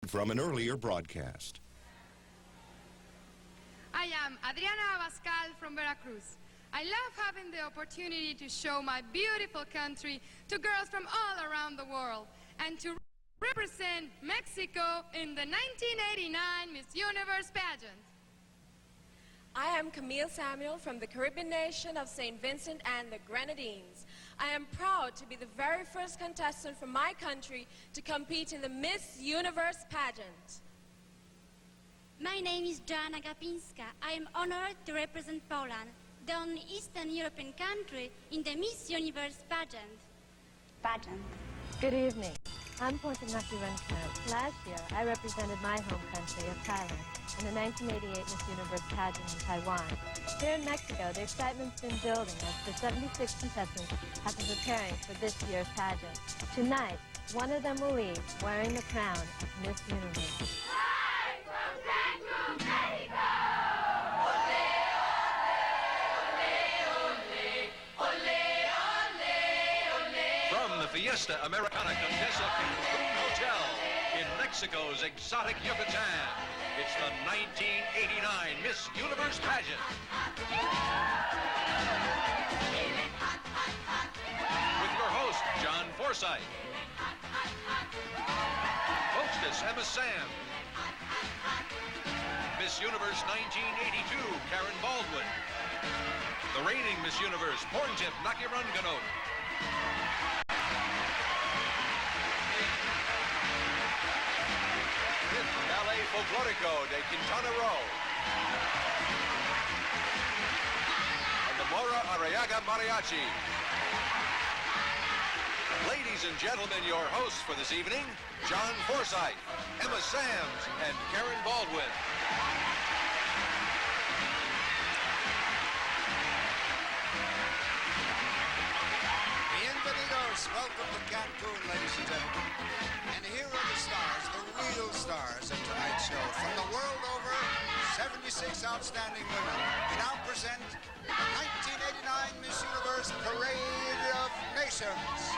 from an earlier broadcast. I am Adriana Abascal from Veracruz. I love having the opportunity to show my beautiful country to girls from all around the world and to represent Mexico in the 1989 Miss Universe pageant. I am Camille Samuel from the Caribbean nation of St. Vincent and the Grenadines. I am proud to be the very first contestant from my country to compete in the Miss Universe pageant. My name is Joanna Gapinska. I am honored to represent Poland, the only Eastern European country in the Miss Universe pageant. Good evening. I'm Pontinaki Renko. Last year, I represented my home country of Thailand in the 1988 Miss Universe pageant in Taiwan. Here in Mexico, the excitement's been building as the 76 contestants have been preparing for this year's pageant. Tonight, one of them will leave wearing the crown of Miss Universe. From the Fiesta Americana Condesa Cancun Hotel in Mexico's exotic Yucatan, it's the 1989 Miss Universe pageant. With your host, John Forsythe. Hostess, Emma Sam. Miss Universe 1982, Karen Baldwin. The reigning Miss Universe, Porntip Nakirunganot. Ballet Folklorico de Quintana Roo. And the Mora Arriaga Mariachi. Ladies and gentlemen, your hosts for this evening, John Forsythe, Emma Sams, and Karen Baldwin. Bienvenidos. Welcome to Cancun, ladies and gentlemen. And here are the stars, the real stars of tonight's show. From the world over, 76 outstanding women. We now present the 1989 Miss Universe Parade of Nations.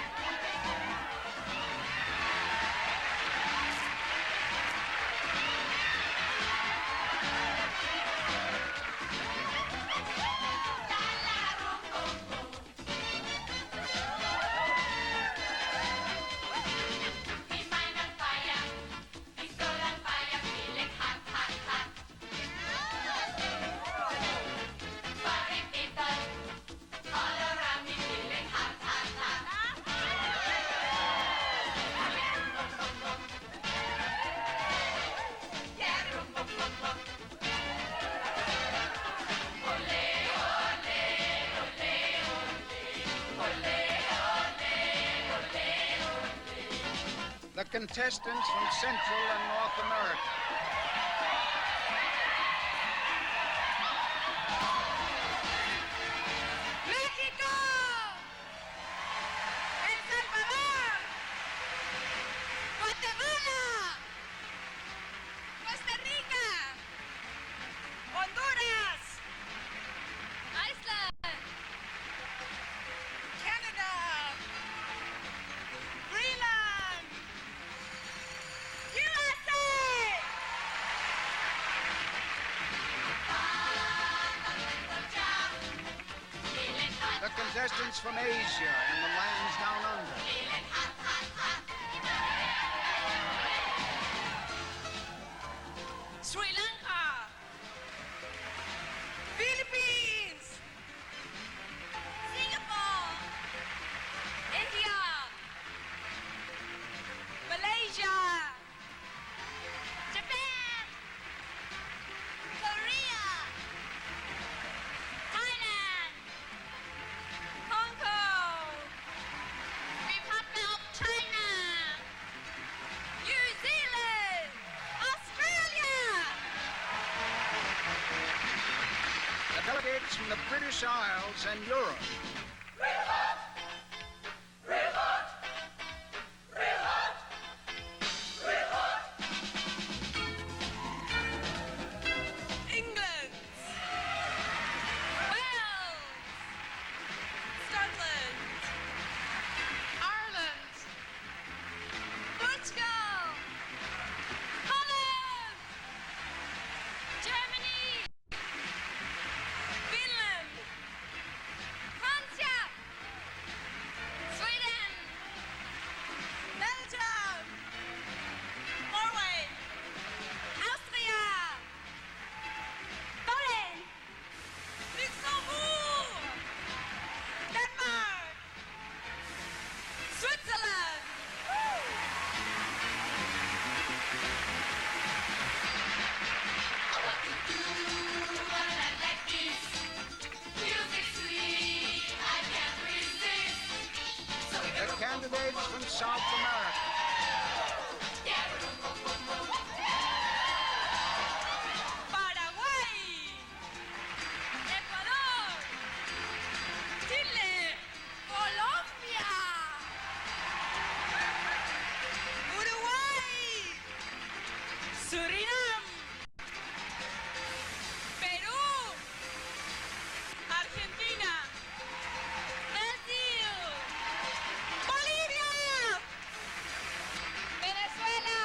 The contestants from Central and North America. Mexico! El Salvador! Guatemala! Costa Rica! Honduras! Iceland! Canada! Greenland! USA! The contestants from Asia and the lands down under. Sri Lanka! Philippines! Singapore! India! Malaysia! Japan! Korea! Thailand! Hong Kong! Republic of China! New Zealand! Australia! The delegates from the British Isles and Europe. England, Wales, Scotland, Ireland, Portugal, kids from South America. Paraguay, Ecuador, Chile, Colombia, Uruguay, Surinam, Perú, Argentina, Brasil, Bolivia, Venezuela,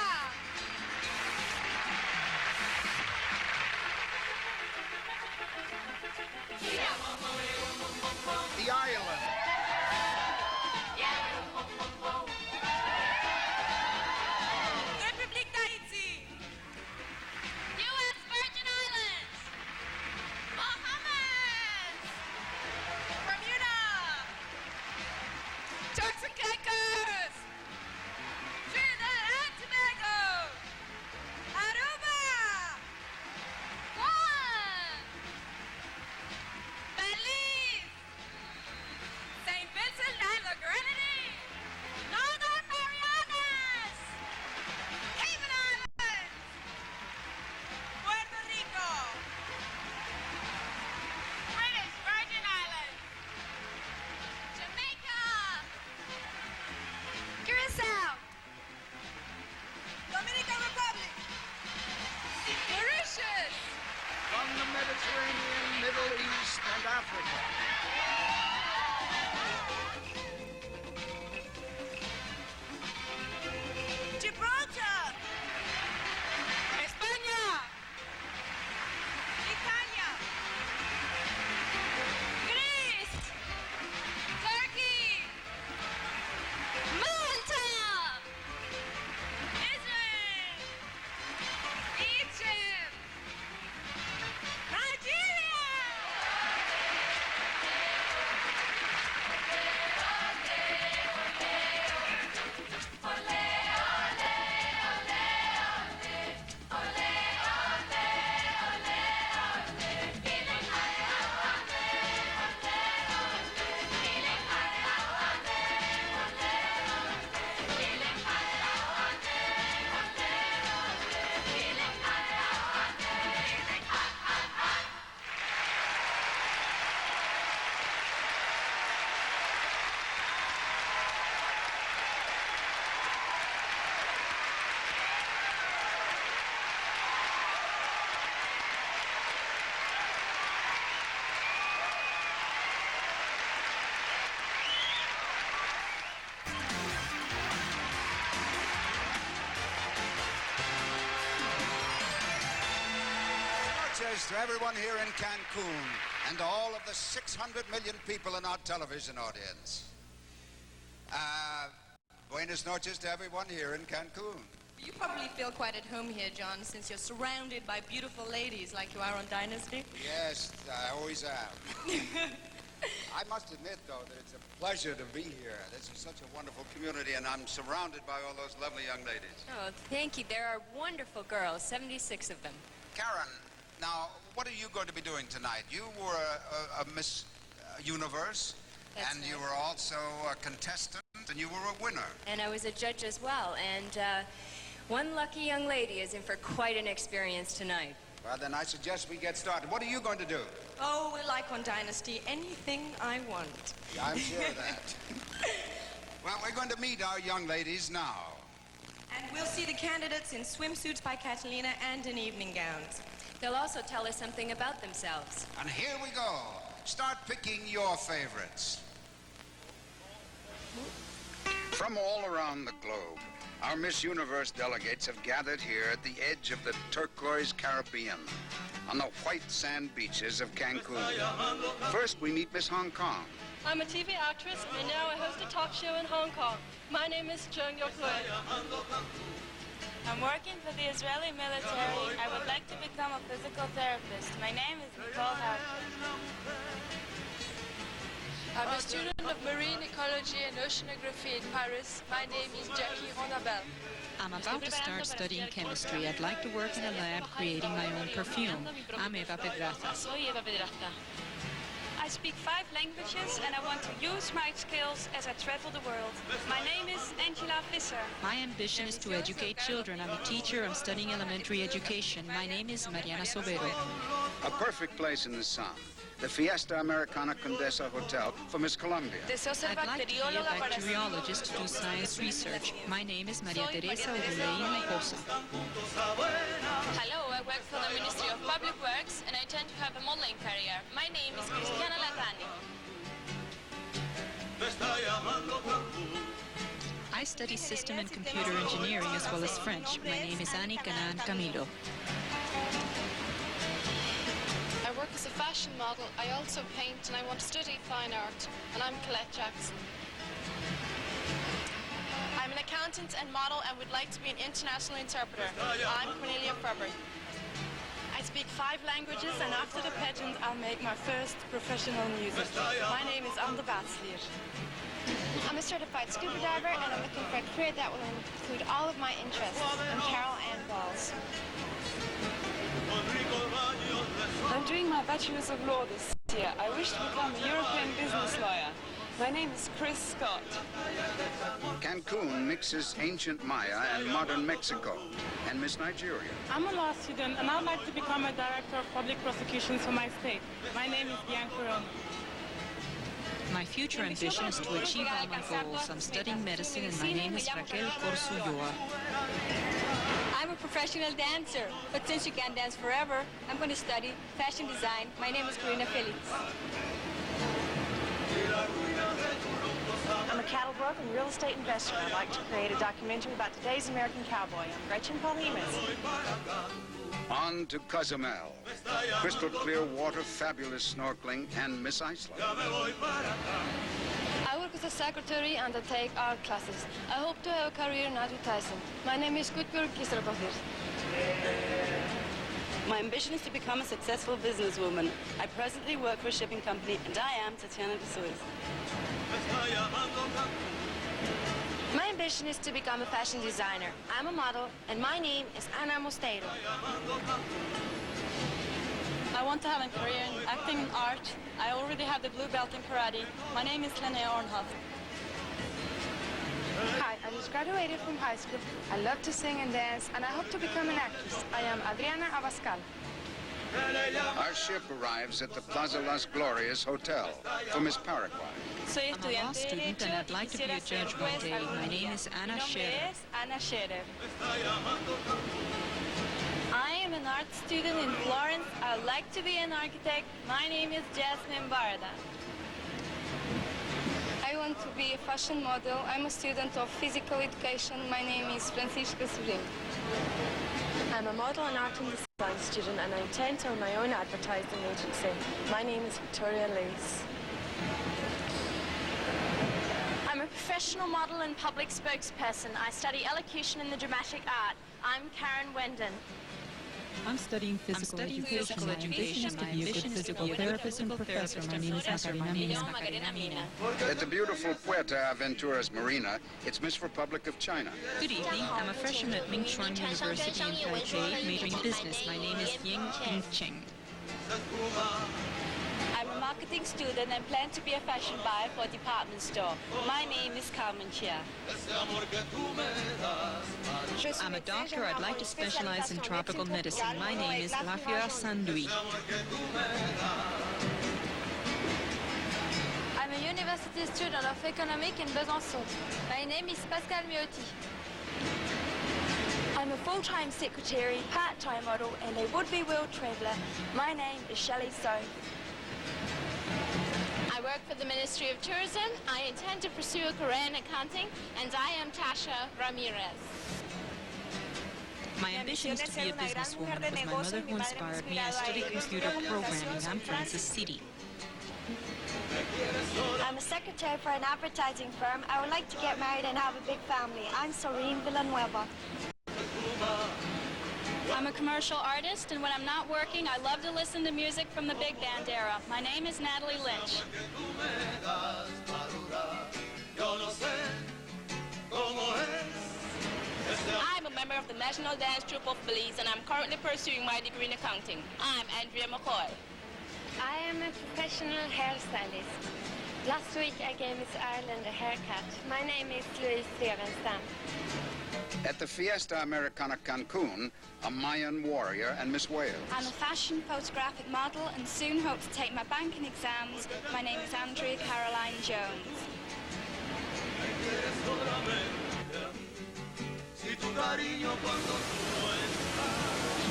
The island. République d'Haïti, U.S. Virgin Islands, Bahamas, Bermuda, Turks and Caicos, Trinidad and Tobago, Aruba, Guam, Belize, St. Vincent and the Grenadines, Northern Marianas, Cayman Islands, Puerto Rico, British Virgin Islands, Jamaica, Curacao, Dominican Republic, Mauritius, From the Mediterranean, Middle East, and Africa. Gibraltar, España, Italia, Greece, Turkey, Malta, Israel, Egypt, Nigeria. To everyone here in Cancun and to all of the 600 million people in our television audience. Buenas noches to everyone here in Cancun. You probably feel quite at home here, John, since you're surrounded by beautiful ladies like you are on Dynasty. Yes, I always am. I must admit, though, that it's a pleasure to be here. This is such a wonderful community, and I'm surrounded by all those lovely young ladies. Oh, thank you. There are wonderful girls, 76 of them. Karen, now, what are you going to be doing tonight? You were a Miss Universe, That's and right. you were also a contestant, and you were a winner. And I was a judge as well, and one lucky young lady is in for quite an experience tonight. Well, then I suggest we get started. What are you going to do? Oh, we're like on Dynasty, anything I want. Yeah, I'm sure of that. Well, we're going to meet our young ladies now. And we'll see the candidates in swimsuits by Catalina and in evening gowns. They'll also tell us something about themselves. And here we go. Start picking your favorites. From all around the globe, our Miss Universe delegates have gathered here at the edge of the turquoise Caribbean, on the white sand beaches of Cancun. First, we meet Miss Hong Kong. I'm a TV actress, and now I host a talk show in Hong Kong. My name is Jung Yok-Loi. I'm working for the Israeli military. I would like to become a physical therapist. My name is Nicole Harper. I'm a student of marine ecology and oceanography in Paris. My name is Jackie Ronabel. I'm about to start studying chemistry. I'd like to work in a lab creating my own perfume. I'm Eva Pedraza. Soy Eva Pedraza. I I speak 5 languages and I want to use my skills as I travel the world. My name is Angela Visser. My ambition is to educate children. I'm a teacher. I'm studying elementary education. My name is Mariana Sobero. A perfect place in the sun. The Fiesta Americana Condesa Hotel for Miss Colombia. I'd like to be a bacteriologist to do science research. My name is Maria Teresa Ugulain Hinojosa. Hello, I work for the Ministry of Public Works and I intend to have a modeling career. My name is Cristiana Latani. I study system and computer engineering as well as French. My name is Annie Canan Camilo. I work as a fashion model. I also paint and I want to study fine art. And I'm Colette Jackson. I'm an accountant and model and would like to be an international interpreter. I'm Cornelia Fabry. I speak 5 languages and after the pageant I'll make my first professional music. My name is Anne Baatslier. I'm a certified scuba diver and I'm looking for a career that will include all of my interests. I'm Carol Ann Balls. I'm doing my Bachelor's of Law this year. I wish to become a European business lawyer. My name is Chris Scott. Cancun mixes ancient Maya and modern Mexico. And Miss Nigeria. I'm a law student and I'd like to become a director of public prosecutions for my state. My name is Bianca Ron. My future ambition is to achieve all my goals. I'm studying medicine and my name is Raquel Corsulloa. I'm a professional dancer, but since you can't dance forever, I'm going to study fashion design. My name is Karina Felix. I'm a cattle broker and real estate investor. I'd like to create a documentary about today's American cowboy. I'm Gretchen Paulinas. On to Cozumel. Crystal clear water, fabulous snorkeling, and Miss Iceland. I work as a secretary and I take art classes. I hope to have a career in advertising. My name is Gudbjörg Gisradóttir. My ambition is to become a successful businesswoman. I presently work for a shipping company and I am Tatiana de Suez. My ambition is to become a fashion designer. I'm a model and my name is Ana Mosteiro. I want to have a career in acting and art. I already have the blue belt in karate. My name is Linnea Ornhoff. Hi, I just graduated from high school. I love to sing and dance and I hope to become an actress. I am Adriana Abascal. Our ship arrives at the Plaza Las Glorias Hotel for Miss Paraguay. I'm a law student and I'd like to be a judge one day. My name is Anna Scherer. I am an art student in Florence. I'd like to be an architect. My name is Jasmine Barda. I want to be a fashion model. I'm a student of physical education. My name is Francisca Sobrinho. I'm a model and art and design student and I intend to own my own advertising agency. My name is Victoria Lees. I'm a professional model and public spokesperson. I study elocution in the dramatic art. I'm Karen Wendon. I'm studying physical education. My ambition is to be a good physical therapist and professor. My name is Macarena Mina. At the beautiful Puerto Aventuras Marina, it's Miss Republic of China. Good evening. I'm a freshman at Ming Chuan University in Taipei, majoring in business. My name is Ying Ping Cheng. I'm a marketing student and plan to be a fashion buyer for a department store. My name is Carmen Chia. I'm a doctor. I'd like to specialize in tropical medicine. My name is Lafia San-Louis. I'm a university student of economics in Besançon. My name is Pascal Miotti. I'm a full-time secretary, part-time model, and a would-be world traveller. My name is Shelley Soe. I work for the Ministry of Tourism. I intend to pursue a career in accounting, and I am Tasha Ramirez. My ambition is to be a businesswoman. It was my mother who inspired me. I study computer programming. I'm Frances City. I'm a secretary for an advertising firm. I would like to get married and have a big family. I'm Soreen Villanueva. I'm a commercial artist, and when I'm not working, I love to listen to music from the big band era. My name is Natalie Lynch. I'm a member of the National Dance Troupe of Belize, and I'm currently pursuing my degree in accounting. I'm Andrea McCoy. I am a professional hairstylist. Last week I gave Miss Ireland a haircut. My name is Louise Revenstam. At the Fiesta Americana Cancun, a Mayan warrior and Miss Wales. I'm a fashion photographic model and soon hope to take my banking exams. My name is Andrea Caroline Jones.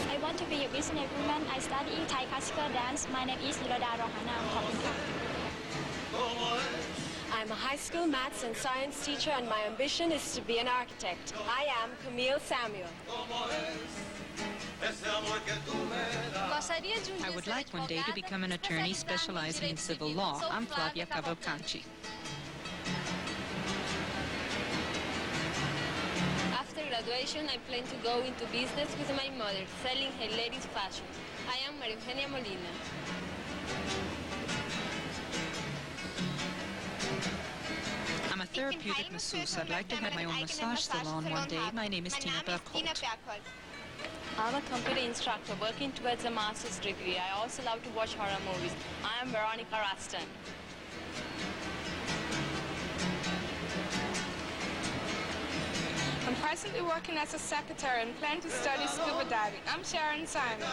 I want to be a businesswoman. I study Thai classical dance. My name is Yurada Rohana. I'm a high school maths and science teacher, and my ambition is to be an architect. I am Camille Samuel. I would like one day to become an attorney specializing in civil law. I'm Flavia Cavalcanti. After graduation, I plan to go into business with my mother, selling her ladies' fashion. I am Maria Eugenia Molina. I'm a therapeutic masseuse. I'd like to have my own massage salon one day. My name is Tina Bergholt. I'm a computer instructor working towards a master's degree. I also love to watch horror movies. I am Veronica Ruston. I'm presently working as a secretary and plan to study scuba diving. I'm Sharon Simon.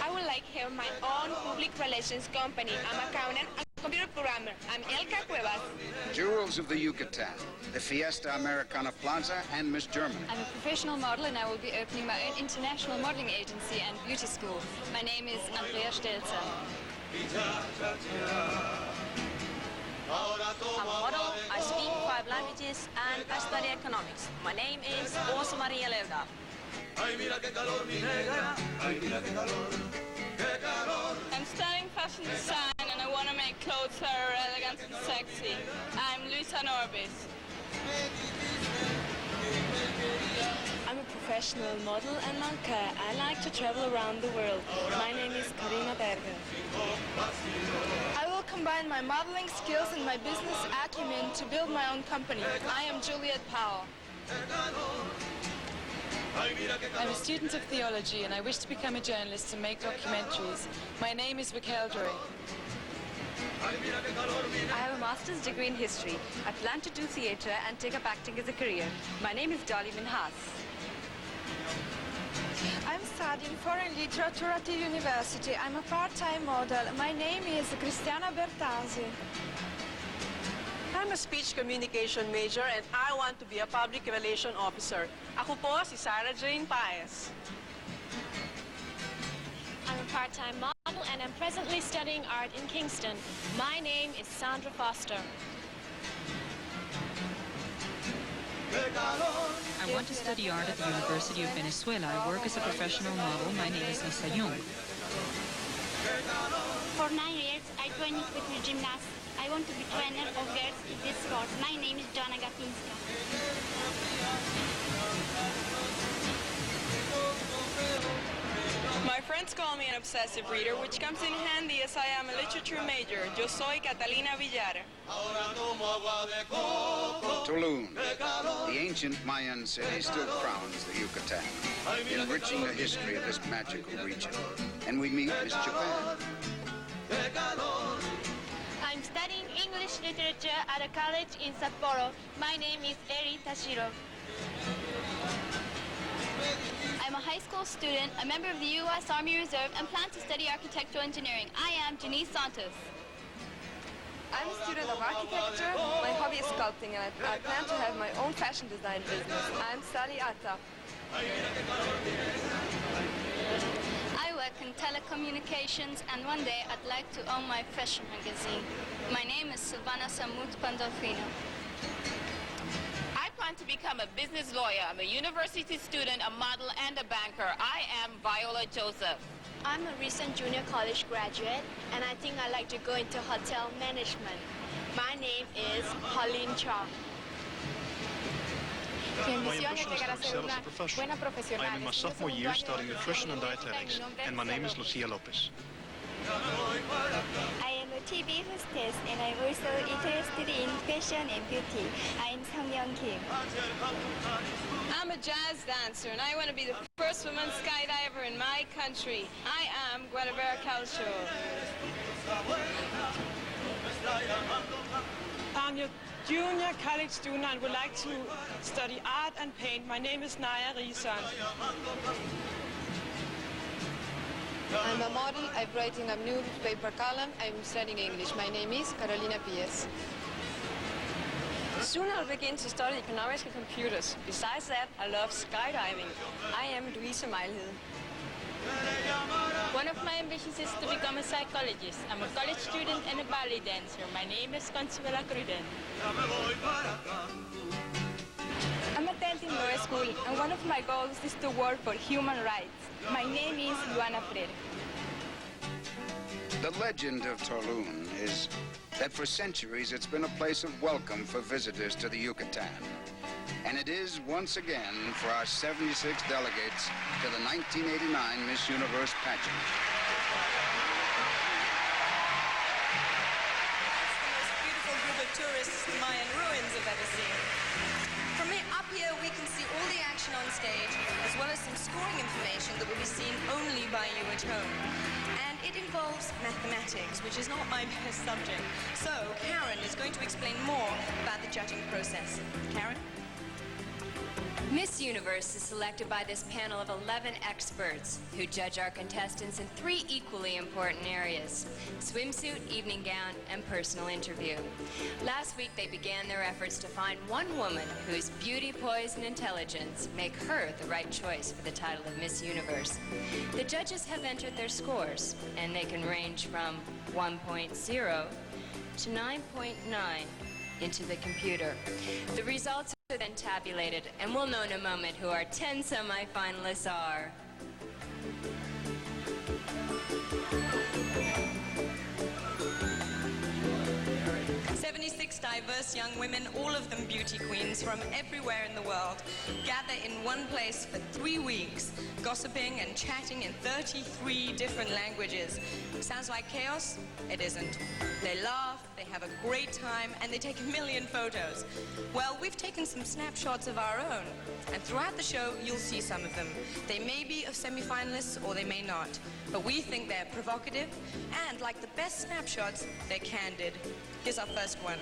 I would like to have my own public relations company. I'm an accountant and computer programmer. I'm Elka Cuevas. Jewels of the Yucatan, the Fiesta Americana Plaza, and Miss Germany. I'm a professional model and I will be opening my own international modeling agency and beauty school. My name is Andrea Stelzer. I'm a model, I speak 5 languages, and I study economics. My name is Åsa Maria Löfdahl. I'm studying fashion design and I want to make clothes that are elegant and sexy. I'm Luisa Norbis. I'm a professional model and monka. I like to travel around the world. My name is Karina Berger. I will combine my modeling skills and my business acumen to build my own company. I am Juliet Powell. I'm a student of theology and I wish to become a journalist and make documentaries. My name is Raquel Dre. I have a master's degree in history. I plan to do theater and take up acting as a career. My name is Dolly Minhas. I'm studying foreign literature at the university. I'm a part-time model. My name is Cristiana Bertazzi. I'm a speech communication major and I want to be a public relations officer. Ako po si Sarah Jane Paez. I'm a part-time model and I'm presently studying art in Kingston. My name is Sandra Foster. I want to study art at the University of Venezuela. I work as a professional model. My name is Lisa Young. For 9 years, I trained with gymnasts. I want to be trainer of girls in this sport. My name is Joanna Gapinska. My friends call me an obsessive reader, which comes in handy as I am a literature major. Yo soy Catalina Villar. Tulum, the ancient Mayan city, still crowns the Yucatan, enriching the history of this magical region. And we meet Miss Japan. I'm studying English literature at a college in Sapporo. My name is Eri Tashiro. I'm a high school student, a member of the U.S. Army Reserve, and plan to study architectural engineering. I am Janice Santos. I'm a student of architecture. My hobby is sculpting, and I plan to have my own fashion design business. I'm Sally Atta. I work in telecommunications, and one day I'd like to own my fashion magazine. My name is Silvana Samut Pandolfino. I plan to become a business lawyer. I'm a university student, a model, and a banker. I am Viola Joseph. I'm a recent junior college graduate, and I think I'd like to go into hotel management. My name is Pauline Chong. My ambition is to excel as a professional. I am in my sophomore year studying nutrition and dietetics, and my name is Lucia Lopez. I am a TV hostess and I'm also interested in fashion and beauty. I'm Sung Young Kim. I'm a jazz dancer and I want to be the first woman skydiver in my country. I am Guadalbera Calcio. I'm your junior college student and would like to study art and paint. My name is Naya Rison. I'm a model. I'm writing a newspaper column. I'm studying English. My name is Carolina Pies. Soon I'll begin to study economics and computers. Besides that, I love skydiving. I am Louisa Meilhed. One of my ambitions is to become a psychologist. I'm a college student and a ballet dancer. My name is Consuela Cruden. I'm attending law school and one of my goals is to work for human rights. My name is Luana Freire. The legend of Tulum is that for centuries it's been a place of welcome for visitors to the Yucatan. And it is once again for our 76 delegates to the 1989 Miss Universe pageant. That's the most beautiful group of tourists Mayan ruins have ever seen. From up here, we can see all the action on stage, as well as some scoring information that will be seen only by you at home. And it involves mathematics, which is not my best subject. So, Karen is going to explain more about the judging process. Karen? Miss Universe is selected by this panel of 11 experts who judge our contestants in 3 equally important areas: swimsuit, evening gown, and personal interview. Last week they began their efforts to find one woman whose beauty, poise, and intelligence make her the right choice for the title of Miss Universe. The judges have entered their scores, and they can range from 1.0 to 9.9 into the computer. The results are then tabulated, and we'll know in a moment who our 10 semi-finalists are. Diverse young women, all of them beauty queens from everywhere in the world, gather in one place for 3 weeks, gossiping and chatting in 33 different languages. Sounds like chaos? It isn't. They laugh, they have a great time, and they take a million photos. Well, we've taken some snapshots of our own, and throughout the show, you'll see some of them. They may be of semi-finalists, or they may not, but we think they're provocative, and like the best snapshots, they're candid. Here's our first one.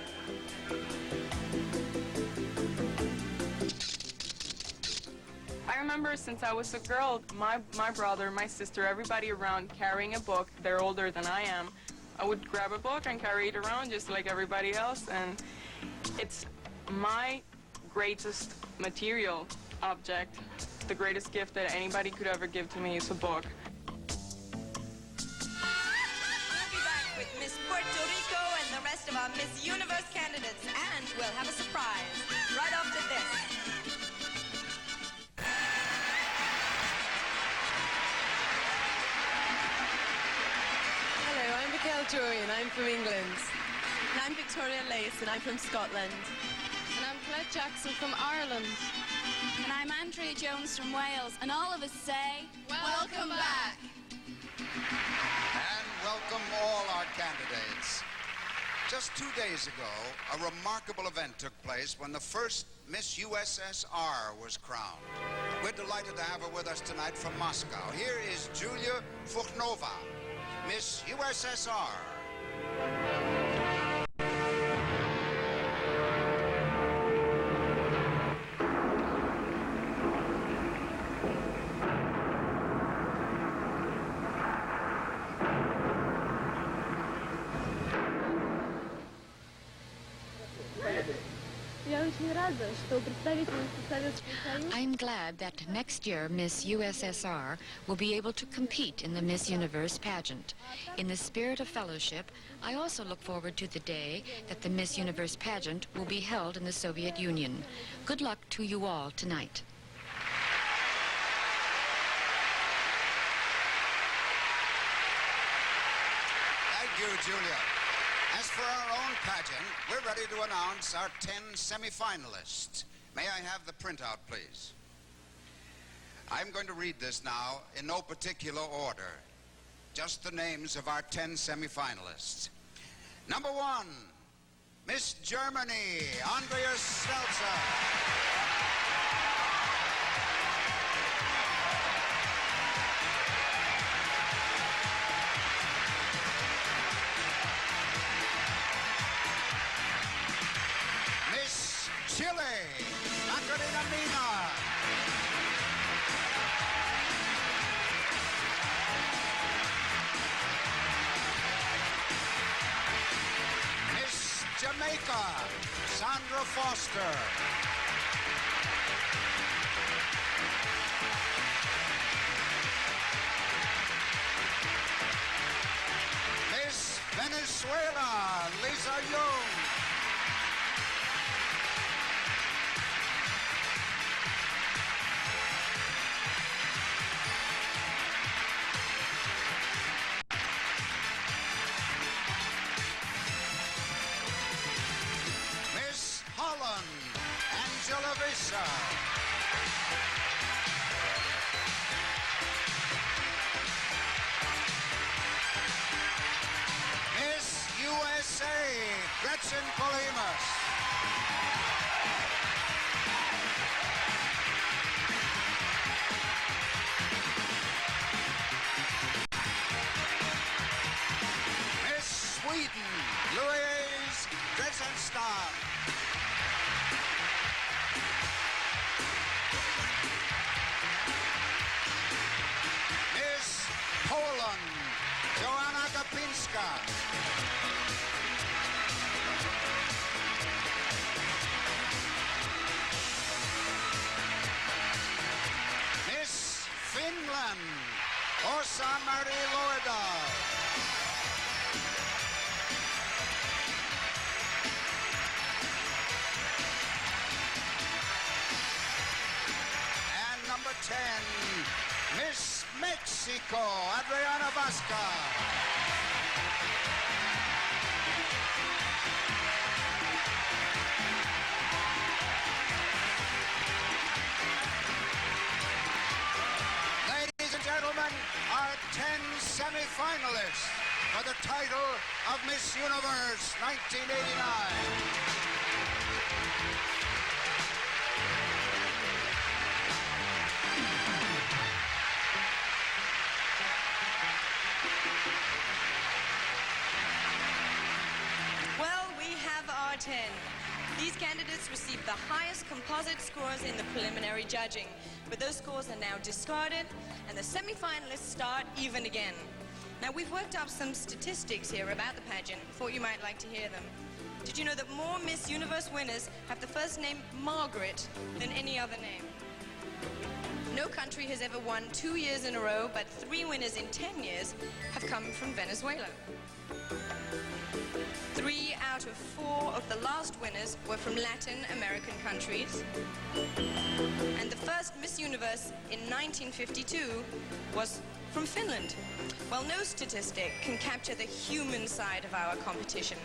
I remember since I was a girl, my brother, my sister, everybody around carrying a book. They're older than I am. I would grab a book and carry it around just like everybody else, and it's my greatest material object. The greatest gift that anybody could ever give to me is a book. With Miss Puerto Rico and the rest of our Miss Universe candidates, and we'll have a surprise right after this. Hello, I'm Mikhail Dorian. I'm from England. And I'm Victoria Lace, and I'm from Scotland. And I'm Claire Jackson from Ireland. And I'm Andrea Jones from Wales. And all of us say, welcome back. And welcome all our candidates. Just 2 days ago, a remarkable event took place when the first Miss USSR was crowned. We're delighted to have her with us tonight from Moscow. Here is Julia Fukhnova, Miss USSR. I'm glad that next year Miss USSR will be able to compete in the Miss Universe pageant. In the spirit of fellowship, I also look forward to the day that the Miss Universe pageant will be held in the Soviet Union. Good luck to you all tonight. Thank you, Julia. As for our own pageant, we're ready to announce our 10 semi-finalists. May I have the printout, please? I'm going to read this now in no particular order. Just the names of our 10 semi-finalists. Number 1, Miss Germany, Andrea Stelzer. Miss Chile, Macarena Mina. Miss Jamaica, Sandra Foster. Miss Venezuela, Lisa Young. Miss Holland, Angela Visa. Miss USA, Gretchen Polimas. Miss Sweden, Louise Dresenstein. Miss Poland, Joanna Gapinska. Miss Finland, Åsa-Marie Lovedal. And number 10, Miss Mexico, Adriana Vasca. Ladies and gentlemen, our 10 semi-finalists for the title of Miss Universe 1989. Well, we have our 10. These candidates received the highest composite scores in the preliminary judging, but those scores are now discarded, and the semi-finalists start even again. Now, we've worked up some statistics here about the pageant. Thought you might like to hear them. Did you know that more Miss Universe winners have the first name Margaret than any other name? No country has ever won 2 years in a row, but 3 winners in 10 years have come from Venezuela. 3 out of 4 of the last winners were from Latin American countries. And the first Miss Universe in 1952 was from Finland. Well, no statistic can capture the human side of our competition.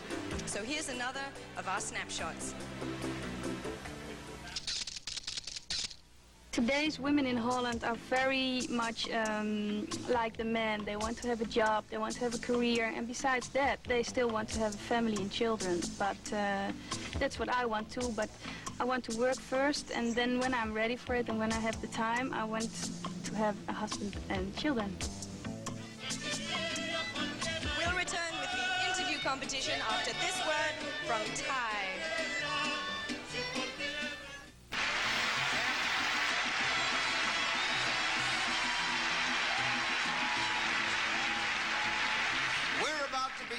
So here's another of our snapshots. Today's women in Holland are very much like the men. They want to have a job, they want to have a career, and besides that, they still want to have a family and children. But that's what I want too, but I want to work first, and then when I'm ready for it and when I have the time, I want to have a husband and children. We'll return with the interview competition after this word from Thai.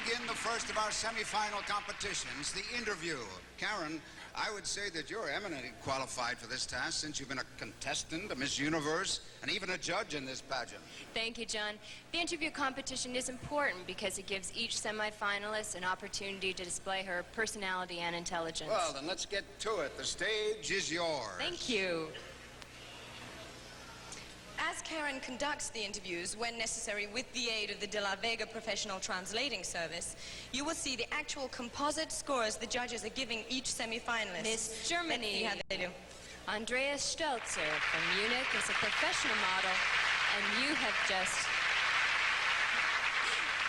Begin the first of our semi-final competitions, the interview. Karen, I would say that you're eminently qualified for this task since you've been a contestant, a Miss Universe, and even a judge in this pageant. Thank you, John. The interview competition is important because it gives each semi-finalist an opportunity to display her personality and intelligence. Well, then let's get to it. The stage is yours. Thank you. As Karen conducts the interviews, when necessary with the aid of the De La Vega Professional Translating Service, you will see the actual composite scores the judges are giving each semi-finalist. Miss Germany. Let's see how they do. Andrea Stelzer from Munich is a professional model, and you have just...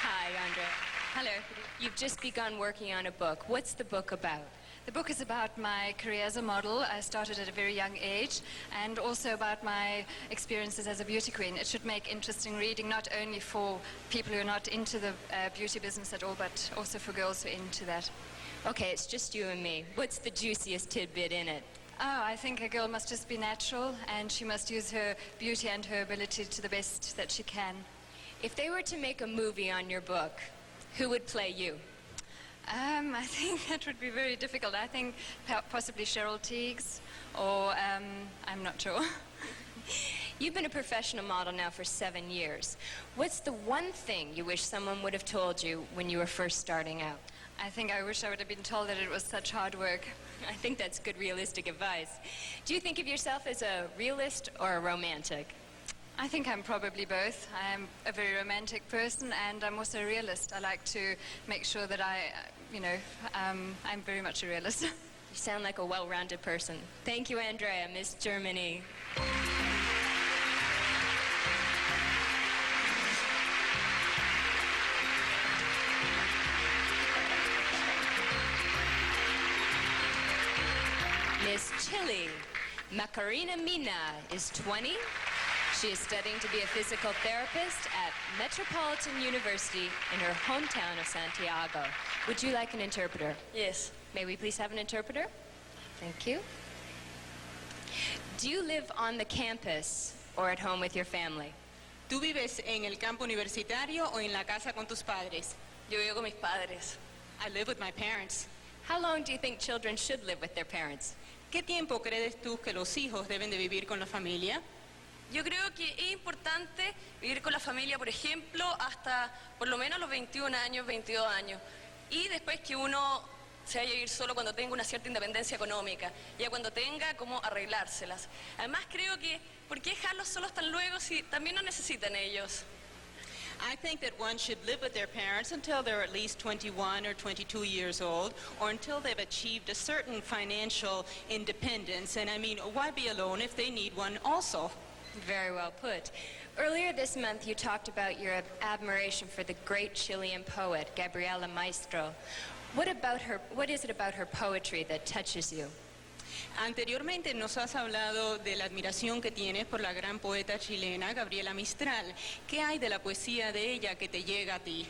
Hi, Andrea. Hello. You've just begun working on a book. What's the book about? The book is about my career as a model. I started at a very young age, and also about my experiences as a beauty queen. It should make interesting reading, not only for people who are not into the beauty business at all, but also for girls who are into that. Okay, it's just you and me. What's the juiciest tidbit in it? Oh, I think a girl must just be natural, and she must use her beauty and her ability to the best that she can. If they were to make a movie on your book, who would play you? I think that would be very difficult. I think possibly Cheryl Teagues, or I'm not sure. You've been a professional model now for 7 years. What's the one thing you wish someone would have told you when you were first starting out? I think I wish I would have been told that it was such hard work. I think that's good realistic advice. Do you think of yourself as a realist or a romantic? I think I'm probably both. I'm a very romantic person, and I'm also a realist. I like to make sure that I'm very much a realist. You sound like a well-rounded person. Thank you, Andrea, Miss Germany. Miss Chile, Macarena Mina is 20. She is studying to be a physical therapist at Metropolitan University in her hometown of Santiago. Would you like an interpreter? Yes. May we please have an interpreter? Thank you. Do you live on the campus or at home with your family? ¿Tú vives en el campo universitario o en la casa con tus padres? Yo vivo con mis padres. I live with my parents. How long do you think children should live with their parents? ¿Qué tiempo crees tú que los hijos deben de vivir con la familia? Yo creo que es importante vivir con la familia, por ejemplo, hasta por lo menos los 21 años, 22 años. Y después que uno se vaya a vivir solo cuando tenga una cierta independencia económica, ya cuando tenga cómo arreglárselas. Además creo que, ¿por qué dejarlos solos tan luego si también nos necesitan ellos? I think that one should live with their parents until they're at least 21 or 22 years old, or until they've achieved a certain financial independence. And I mean, why be alone if they need one also? Very well put. Earlier this month, you talked about your admiration for the great Chilean poet, Gabriela Mistral. What is it about her poetry that touches you? Anteriormente nos has hablado de la admiración que tienes por la gran poeta chilena, Gabriela Mistral. ¿Qué hay de la poesía de ella que te llega a ti?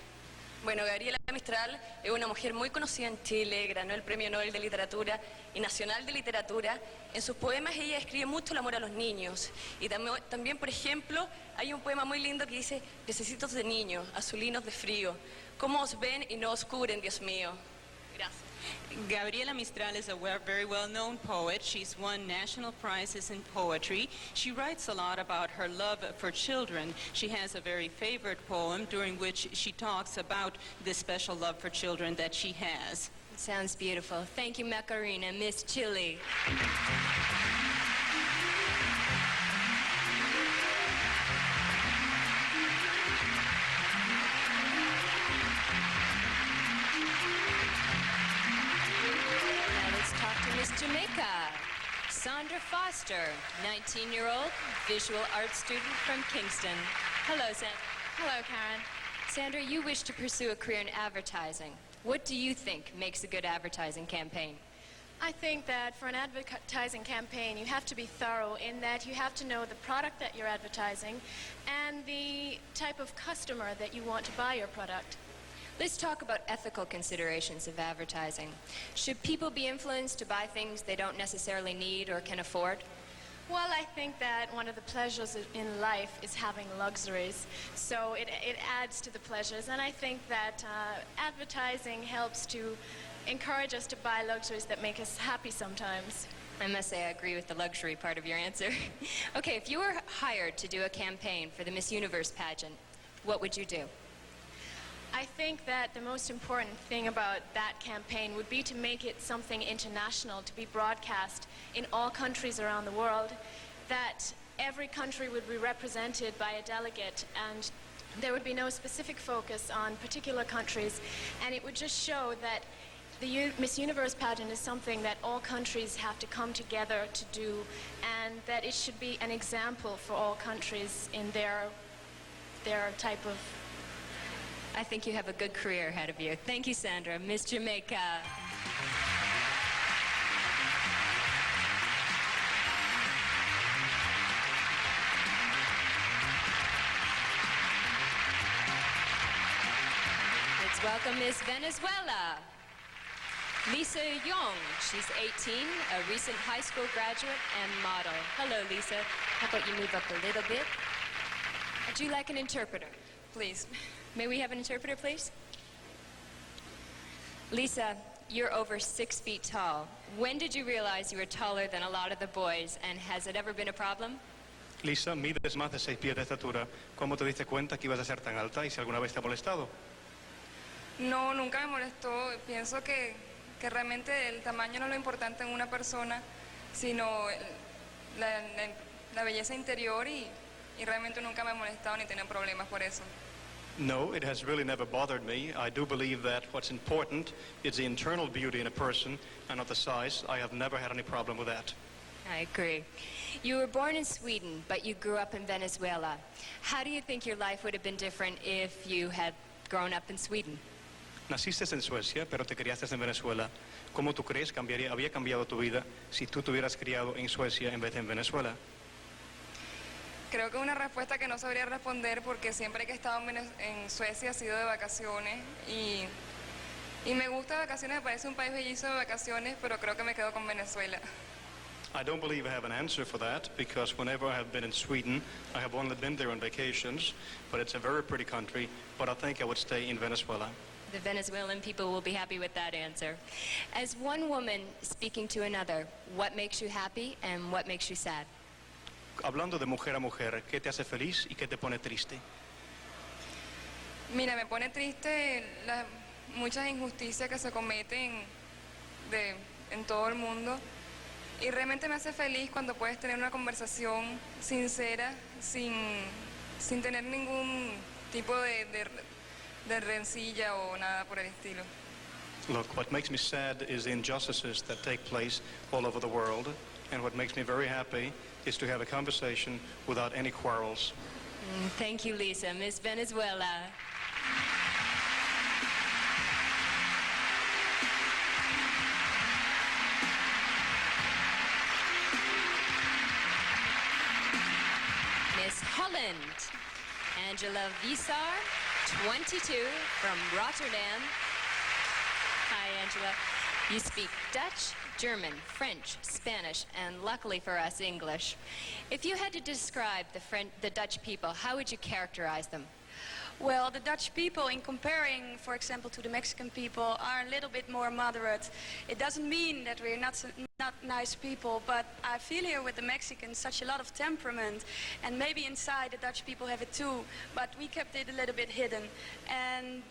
Bueno, Gabriela Mistral es una mujer muy conocida en Chile, ganó el Premio Nobel de Literatura y Nacional de Literatura. En sus poemas ella escribe mucho el amor a los niños. Y también, por ejemplo, hay un poema muy lindo que dice: Pececitos de niño, azulinos de frío, ¿cómo os ven y no os cubren, Dios mío? Gracias. Gabriela Mistral is a very well-known poet. She's won national prizes in poetry. She writes a lot about her love for children. She has a very favorite poem during which she talks about this special love for children that she has. Sounds beautiful. Thank you, Macarena. Miss Chile. Jamaica, Sandra Foster, 19-year-old visual arts student from Kingston. Hello, Sandra. Hello, Karen. Sandra, you wish to pursue a career in advertising. What do you think makes a good advertising campaign? I think that for an advertising campaign, you have to be thorough in that you have to know the product that you're advertising and the type of customer that you want to buy your product. Let's talk about ethical considerations of advertising. Should people be influenced to buy things they don't necessarily need or can afford? Well, I think that one of the pleasures in life is having luxuries. So it adds to the pleasures. And I think that advertising helps to encourage us to buy luxuries that make us happy sometimes. I must say I agree with the luxury part of your answer. Okay, if you were hired to do a campaign for the Miss Universe pageant, what would you do? I think that the most important thing about that campaign would be to make it something international, to be broadcast in all countries around the world, that every country would be represented by a delegate, and there would be no specific focus on particular countries, and it would just show that the Miss Universe pageant is something that all countries have to come together to do, and that it should be an example for all countries in their type of I think you have a good career ahead of you. Thank you, Sandra. Miss Jamaica. Let's welcome Miss Venezuela. Lisa Young, she's 18, a recent high school graduate and model. Hello, Lisa. How about you move up a little bit? Would you like an interpreter, please? May we have an interpreter, please? Lisa, you're over 6 feet tall. When did you realize you were taller than a lot of the boys, and has it ever been a problem? Lisa, mides más de 6 pies de estatura. ¿Cómo te diste cuenta que ibas a ser tan alta y si alguna vez te ha molestado? No, nunca me molestó. Pienso que realmente el tamaño no es lo importante en una persona, sino la belleza interior y realmente nunca me ha molestado ni tenía problemas por eso. No, it has really never bothered me. I do believe that what's important is the internal beauty in a person and not the size. I have never had any problem with that. I agree. You were born in Sweden, but you grew up in Venezuela. How do you think your life would have been different if you had grown up in Sweden? Naciste en Suecia, pero te criaste en Venezuela. ¿Cómo tú crees había cambiado tu vida si tú te hubieras criado en Suecia en vez de en Venezuela? Creo que es una respuesta que no sabría responder porque siempre que he estado en Suecia ha sido de vacaciones y me gusta vacaciones, me parece un país bellizo de vacaciones, pero creo que me quedo con Venezuela. I don't believe I have an answer for that because whenever I have been in Sweden, I have only been there on vacations, but it's a very pretty country, but I think I would stay in Venezuela. The Venezuelan people will be happy with that answer. As one woman speaking to another, what makes you happy and what makes you sad? Hablando de mujer a mujer, ¿qué te hace feliz y qué te pone triste? Mira, me pone triste las muchas injusticias que se cometen en todo el mundo y realmente me hace feliz cuando puedes tener una conversación sincera sin tener ningún tipo de rencilla o nada por el estilo. Look, what makes me sad is the injustices that take place all over the world, and what makes me very happy is to have a conversation without any quarrels. Thank you, Lisa. Miss Venezuela. Miss Holland. Angela Visar, 22, from Rotterdam. Hi, Angela. You speak Dutch, German, French, Spanish, and luckily for us, English. If you had to describe the Dutch people, how would you characterize them? Well, the Dutch people, in comparing, for example, to the Mexican people, are a little bit more moderate. It doesn't mean that we're not nice people, but I feel here with the Mexicans such a lot of temperament, and maybe inside the Dutch people have it too, but we kept it a little bit hidden. And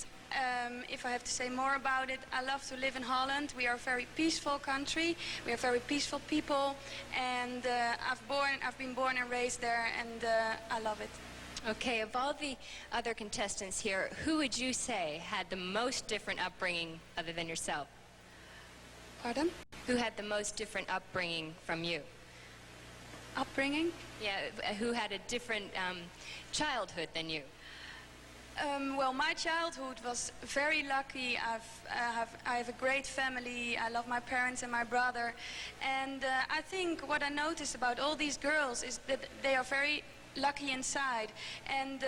if I have to say more about it, I love to live in Holland. We are a very peaceful country. We are very peaceful people, and I've been born and raised there, and I love it. Okay, of all the other contestants here, who would you say had the most different upbringing other than yourself? Pardon? Who had the most different upbringing from you? Upbringing? Yeah, who had a different childhood than you? Well, my childhood was very lucky. I have a great family. I love my parents and my brother. And I think what I noticed about all these girls is that they are very lucky inside. And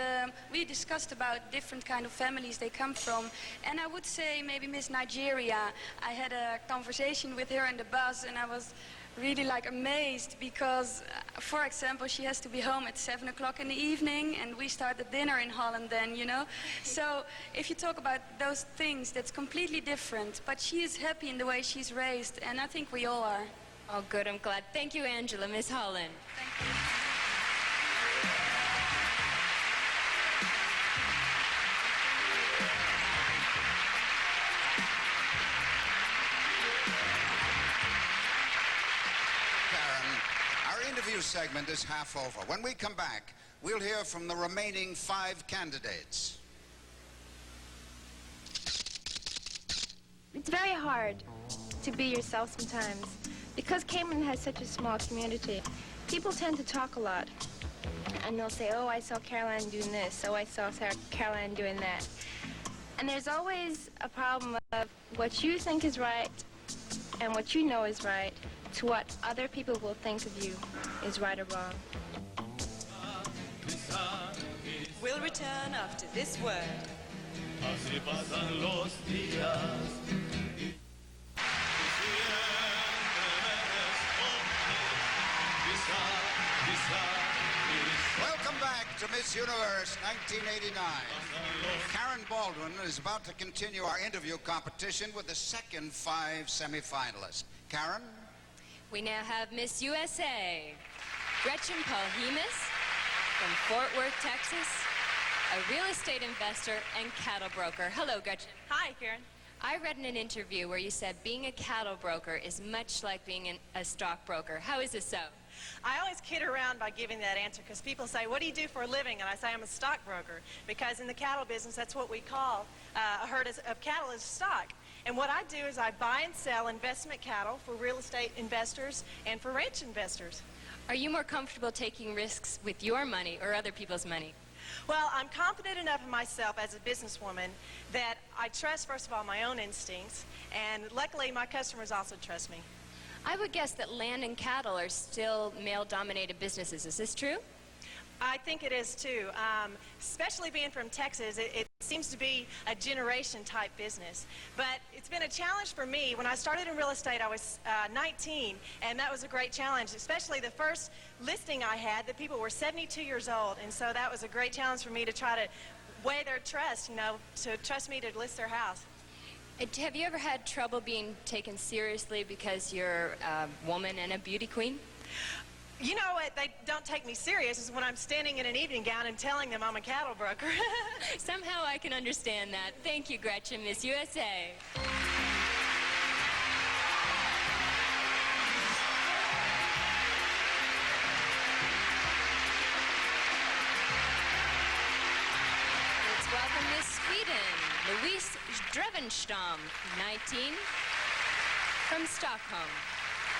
we discussed about different kind of families they come from. And I would say maybe Miss Nigeria. I had a conversation with her in the bus, and I was really amazed because, for example, she has to be home at 7 o'clock in the evening, and we start the dinner in Holland then, you know. So if you talk about those things, that's completely different. But she is happy in the way she's raised, and I think we all are. Oh, good, I'm glad. Thank you, Angela. Miss Holland. Thank you. Segment is half over. When we come back, we'll hear from the remaining 5 candidates. It's very hard to be yourself sometimes. Because Cayman has such a small community, people tend to talk a lot. And they'll say, oh, I saw Caroline doing this, oh, I saw Caroline doing that. And there's always a problem of what you think is right and what you know is right to what other people will think of you is right or wrong. We'll return after this word. Así pasan los días. Welcome back to Miss Universe 1989. Karen Baldwin is about to continue our interview competition with the second 5 semifinalists. Karen? We now have Miss USA, Gretchen Polhemus from Fort Worth, Texas, a real estate investor and cattle broker. Hello, Gretchen. Hi, Karen. I read in an interview where you said being a cattle broker is much like being a stockbroker. How is this so? I always kid around by giving that answer because people say, what do you do for a living? And I say, I'm a stockbroker, because in the cattle business, that's what we call a herd of cattle as stock. And what I do is I buy and sell investment cattle for real estate investors and for ranch investors. Are you more comfortable taking risks with your money or other people's money? Well, I'm confident enough in myself as a businesswoman that I trust, first of all, my own instincts, and luckily my customers also trust me. I would guess that land and cattle are still male-dominated businesses. Is this true? I think it is too. Especially being from Texas, it seems to be a generation-type business. But it's been a challenge for me. When I started in real estate, I was 19, and that was a great challenge, especially the first listing I had, the people were 72 years old, and so that was a great challenge for me to try to weigh their trust, you know, to trust me to list their house. Have you ever had trouble being taken seriously because you're a woman and a beauty queen? You know what they don't take me serious is when I'm standing in an evening gown and telling them I'm a cattle broker. Somehow I can understand that. Thank you, Gretchen, Miss USA. Let's welcome Miss Sweden, Louise Drevenstam, 19, from Stockholm.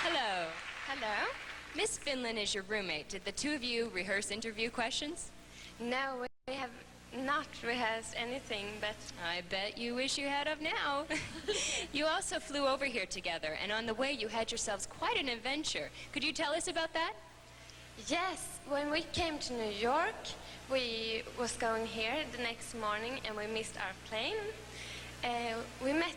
Hello. Hello. Miss Finland is your roommate. Did the two of you rehearse interview questions? No, we have not rehearsed anything, but... I bet you wish you had of now. You also flew over here together, and on the way you had yourselves quite an adventure. Could you tell us about that? Yes, when we came to New York, we was going here the next morning and we missed our plane. We met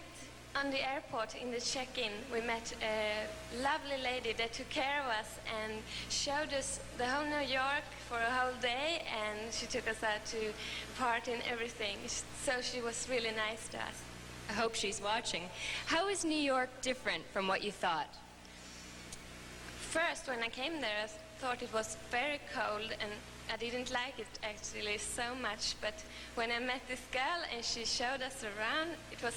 on the airport in the check-in. We met a lovely lady that took care of us and showed us the whole New York for a whole day, and she took us out to party and everything. So she was really nice to us. I hope she's watching. How is New York different from what you thought? First, when I came there, I thought it was very cold and I didn't like it actually so much, but when I met this girl and she showed us around, it was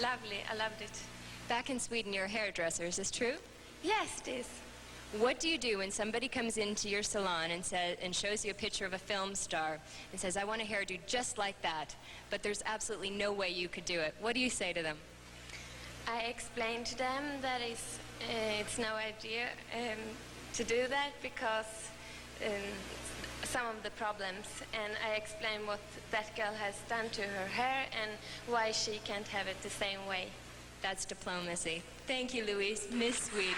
lovely. I loved it. Back in Sweden, you're a hairdresser. Is this true? Yes, it is. What do you do when somebody comes into your salon and shows you a picture of a film star and says, I want a hairdo just like that, but there's absolutely no way you could do it? What do you say to them? I explain to them that it's no idea to do that because some of the problems, and I explain what that girl has done to her hair and why she can't have it the same way. That's diplomacy. Thank you, Louise. Miss Sweden.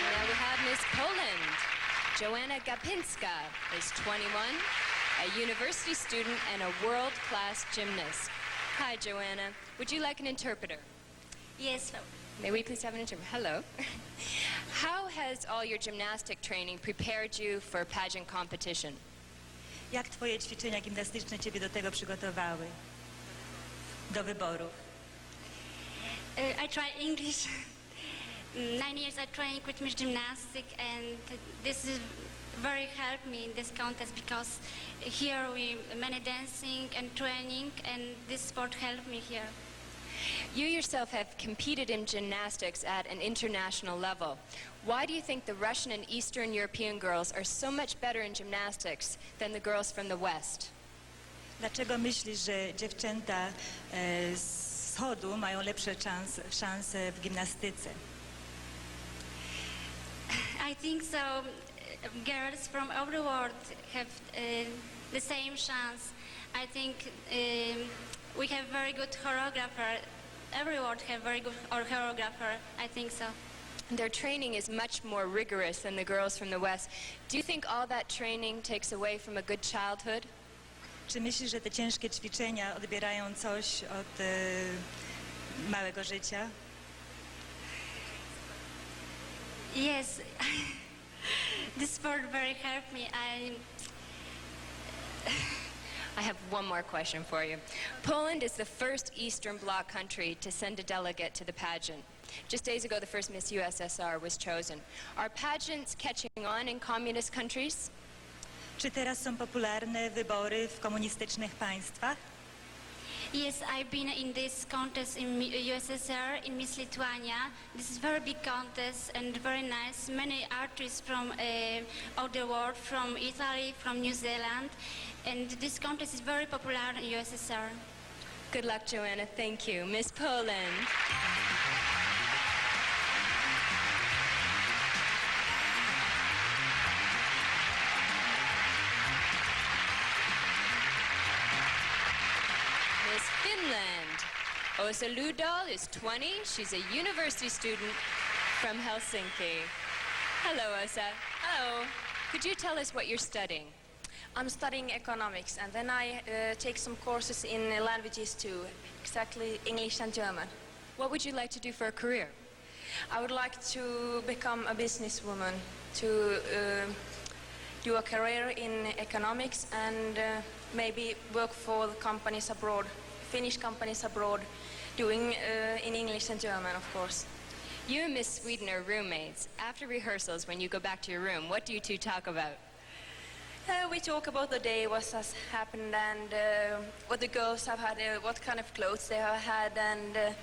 Now we have Miss Poland. Joanna Gapinska is 21. A university student and a world-class gymnast. Hi, Joanna. Would you like an interpreter? Yes. May we please have an interpreter? Hello. How has all your gymnastic training prepared you for pageant competition? Jak twoje ćwiczenia gimnastyczne ciebie do tego przygotowały? Do wyborów? I try English. 9 years I trained rhythmic gymnastics, and this is very helped me in this contest because here we many dancing and training, and this sport helped me here. You yourself have competed in gymnastics at an international level. Why do you think the Russian and Eastern European girls are so much better in gymnastics than the girls from the West? Dlaczego myślisz, że dziewczęta z wschodu mają lepsze szanse w gimnastyce? I think so. Girls from all the world have the same chance. I think we have very good choreographer. Every world have very good choreographer. I think so. Their training is much more rigorous than the girls from the West. Do you think all that training takes away from a good childhood? Czy myślisz, że te ciężkie ćwiczenia odbierają coś od małego życia? Yes. This sport very helped me. I have one more question for you. Poland is the first Eastern Bloc country to send a delegate to the pageant. Just days ago, the first Miss USSR was chosen. Are pageants catching on in communist countries? Czy teraz są popularne wybory w komunistycznych państwach? Yes, I've been in this contest in USSR, in Miss Lithuania. This is very big contest and very nice. Many artists from all the world, from Italy, from New Zealand. And this contest is very popular in USSR. Good luck, Joanna. Thank you. Miss Poland. Miss Finland. Osa Ludal is 20. She's a university student from Helsinki. Hello, Osa. Hello. Could you tell us what you're studying? I'm studying economics, and then I take some courses in languages too, exactly English and German. What would you like to do for a career? I would like to become a businesswoman, to do a career in economics and maybe work for the companies abroad, Finnish companies abroad, doing in English and German, of course. You and Miss Sweden are roommates. After rehearsals, when you go back to your room, what do you two talk about? We talk about the day, what has happened, and what the girls have had, what kind of clothes they have had, and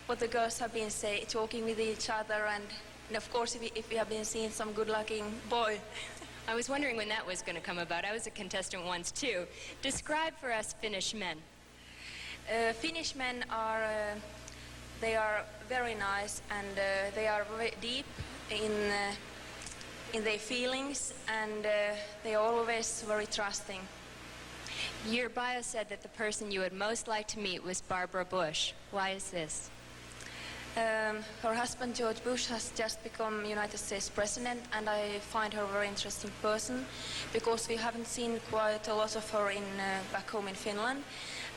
what the girls have been talking with each other, and of course if we have been seeing some good-looking boy. I was wondering when that was going to come about. I was a contestant once too. Describe for us Finnish men. Finnish men are, they are very nice, and they are very deep in their feelings, and they are always very trusting. Your bio said that the person you would most like to meet was Barbara Bush. Why is this? Her husband George Bush has just become United States President, and I find her a very interesting person because we haven't seen quite a lot of her back home in Finland,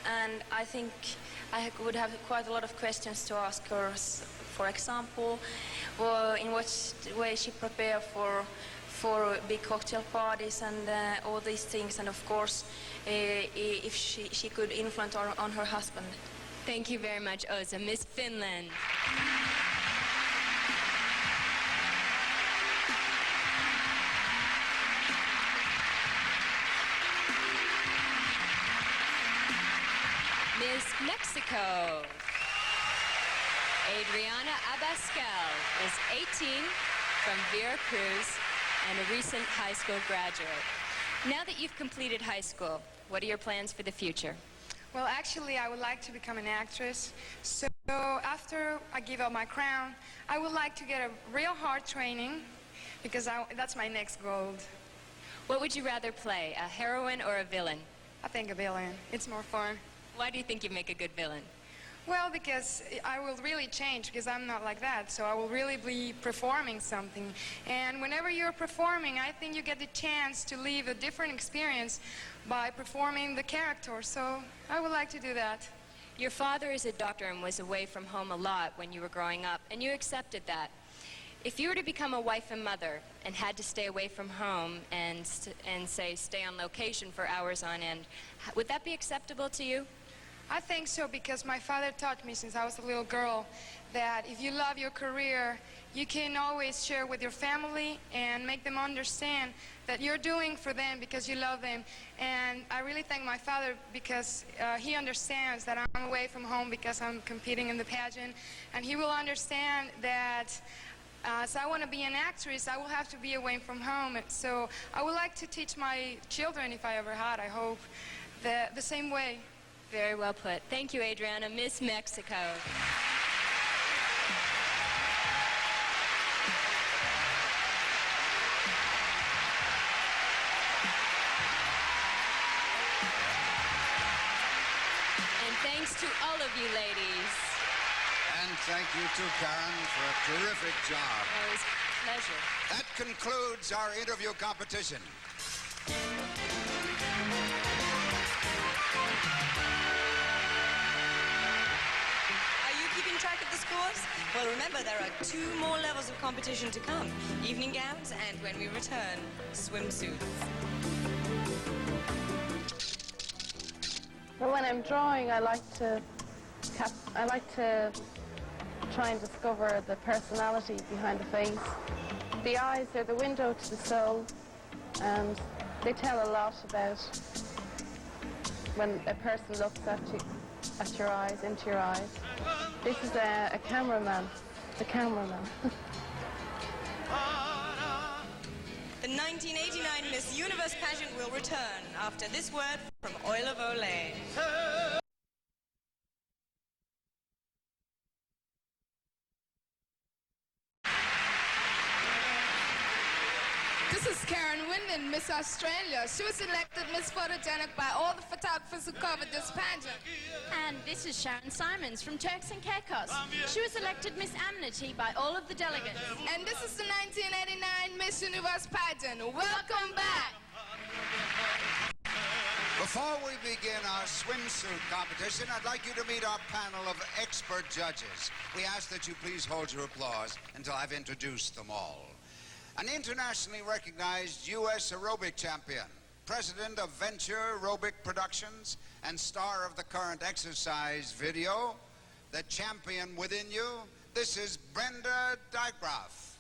and I think I would have quite a lot of questions to ask her. For example, in what way she prepared for big cocktail parties and all these things, and of course if she could influence on her husband. Thank you very much, Osa. Miss Finland. Miss Mexico. Adriana Abascal is 18 from Veracruz and a recent high school graduate. Now that you've completed high school, what are your plans for the future? Well, actually, I would like to become an actress. So after I give up my crown, I would like to get a real hard training because that's my next goal. What would you rather play, a heroine or a villain? I think a villain. It's more fun. Why do you think you make a good villain? Well, because I will really change, because I'm not like that. So I will really be performing something. And whenever you're performing, I think you get the chance to live a different experience by performing the character. So I would like to do that. Your father is a doctor and was away from home a lot when you were growing up, and you accepted that. If you were to become a wife and mother and had to stay away from home and say stay on location for hours on end, would that be acceptable to you? I think so, because my father taught me since I was a little girl that if you love your career, you can always share with your family and make them understand that you're doing for them because you love them. And I really thank my father because he understands that I'm away from home because I'm competing in the pageant, and he will understand that so I want to be an actress, I will have to be away from home. So I would like to teach my children, if I ever had, I hope, the same way. Very well put. Thank you, Adriana. Miss Mexico. And thanks to all of you ladies. And thank you to Karen for a terrific job. Always a pleasure. That concludes our interview competition. Are you keeping track of the scores? Well, remember, there are 2 more levels of competition to come. Evening gowns and, when we return, swimsuits. Well, when I'm drawing, I like to try and discover the personality behind the face. The eyes are the window to the soul, and they tell a lot about when a person looks at you, at your eyes, into your eyes. This is a cameraman, the cameraman. The 1989 Miss Universe pageant will return after this word from Oil of Olay. This is Karen Winden, Miss Australia. She was elected Miss Photogenic by all the photographers who covered this pageant. And this is Sharon Simons from Turks and Caicos. She was elected Miss Amenity by all of the delegates. And this is the 1989 Miss Universe pageant. Welcome back. Before we begin our swimsuit competition, I'd like you to meet our panel of expert judges. We ask that you please hold your applause until I've introduced them all. An internationally recognized U.S. aerobic champion, president of Venture Aerobic Productions, and star of the current exercise video, The Champion Within You, this is Brenda Dygraff.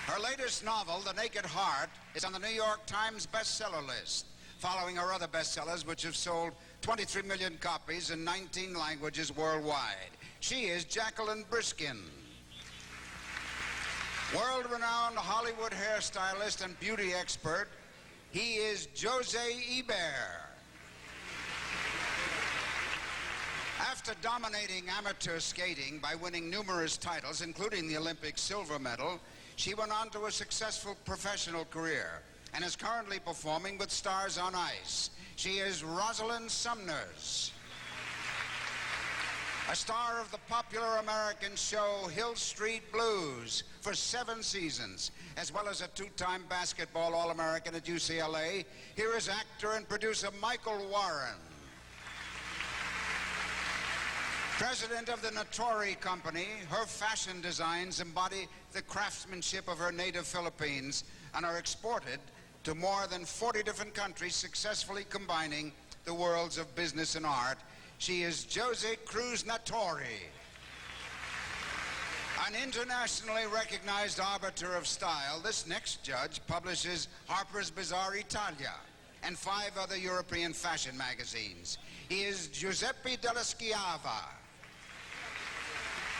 Her latest novel, The Naked Heart, is on the New York Times bestseller list, following her other bestsellers, which have sold 23 million copies in 19 languages worldwide. She is Jacqueline Briskin. World-renowned Hollywood hairstylist and beauty expert, he is Jose Eber. After dominating amateur skating by winning numerous titles, including the Olympic silver medal, she went on to a successful professional career and is currently performing with Stars on Ice. She is Rosalind Sumners. A star of the popular American show Hill Street Blues for 7 seasons, as well as a 2-time basketball All-American at UCLA, here is actor and producer Michael Warren. President of the Notori Company, her fashion designs embody the craftsmanship of her native Philippines and are exported to more than 40 different countries, successfully combining the worlds of business and art. She is Josie Cruz Notori. An internationally recognized arbiter of style, this next judge publishes Harper's Bazaar Italia and 5 other European fashion magazines. He is Giuseppe Della Schiava.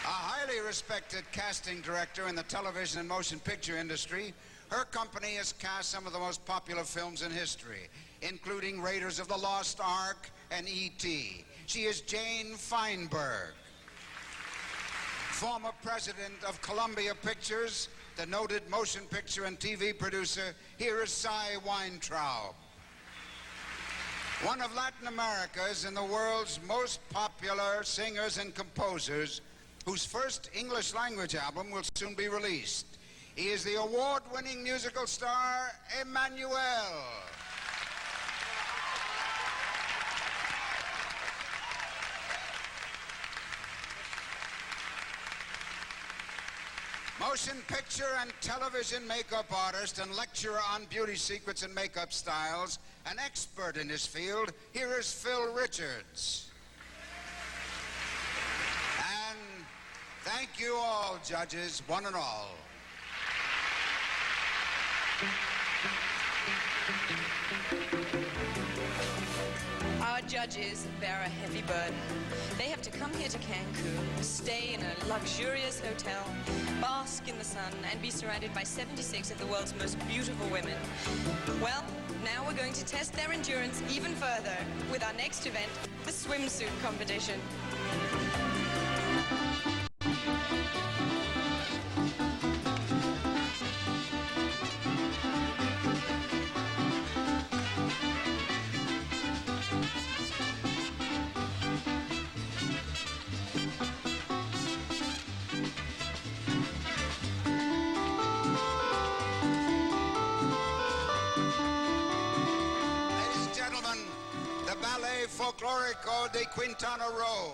A highly respected casting director in the television and motion picture industry, her company has cast some of the most popular films in history, including Raiders of the Lost Ark and E.T. She is Jane Feinberg. Former president of Columbia Pictures, the noted motion picture and TV producer, here is Cy Weintraub. One of Latin America's and the world's most popular singers and composers, whose first English language album will soon be released. He is the award-winning musical star, Emmanuel. Motion picture and television makeup artist and lecturer on beauty secrets and makeup styles, an expert in his field, here is Phil Richards. And thank you all, judges, one and all. Our judges bear a heavy burden. They have to come here to Cancun, stay in a luxurious hotel, bask in the sun, and be surrounded by 76 of the world's most beautiful women. Well, now we're going to test their endurance even further with our next event, the swimsuit competition. Ballet Folklorico de Quintana Roo.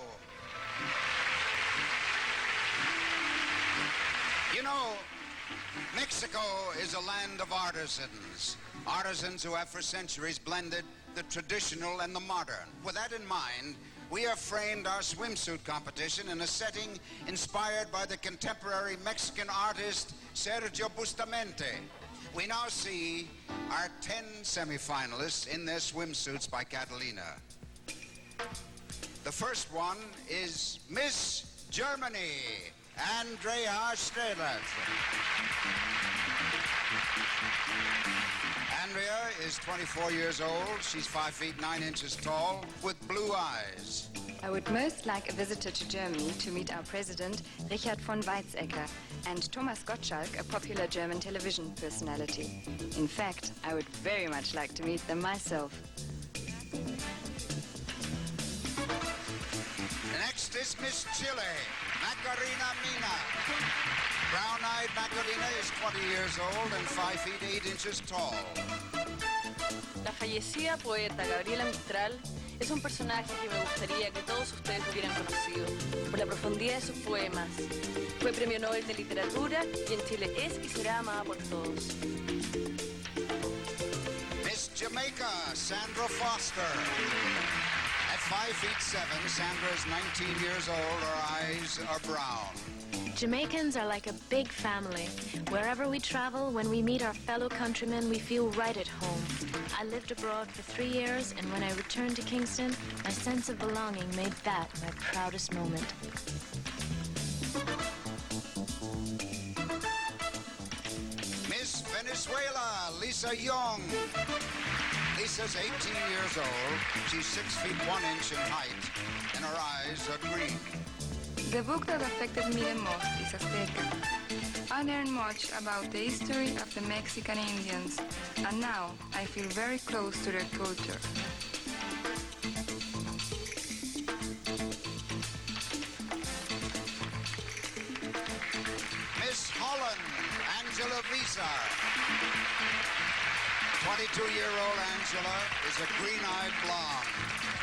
You know, Mexico is a land of artisans. Artisans who have for centuries blended the traditional and the modern. With that in mind, we have framed our swimsuit competition in a setting inspired by the contemporary Mexican artist Sergio Bustamante. We now see our 10 semifinalists in their swimsuits by Catalina. The first one is Miss Germany, Andrea Strehlert. Andrea is 24 years old. She's 5 feet 9 inches tall with blue eyes. I would most like a visitor to Germany to meet our president, Richard von Weizsäcker, and Thomas Gottschalk, a popular German television personality. In fact, I would very much like to meet them myself. Next is Miss Chile, Macarena Mina. Brown-eyed Macarena is 20 years old and 5 feet 8 inches tall. La fallecida poeta Gabriela Mistral es un personaje que me gustaría que todos ustedes hubieran conocido por la profundidad de sus poemas. Fue Premio Nobel de Literatura y en Chile es y será amada por todos. Miss Jamaica, Sandra Foster. At 5 feet 7, Sandra is 19 years old. Her eyes are brown. Jamaicans are like a big family. Wherever we travel, when we meet our fellow countrymen, we feel right at home. I lived abroad for 3 years, and when I returned to Kingston, my sense of belonging made that my proudest moment. Miss Venezuela, Lisa Young. Lisa's 18 years old. She's 6 feet 1 inch in height, and her eyes are green. The book that affected me the most is Azteca. I learned much about the history of the Mexican Indians, and now I feel very close to their culture. Miss Holland, Angela Visar. 22-year-old Angela is a green-eyed blonde.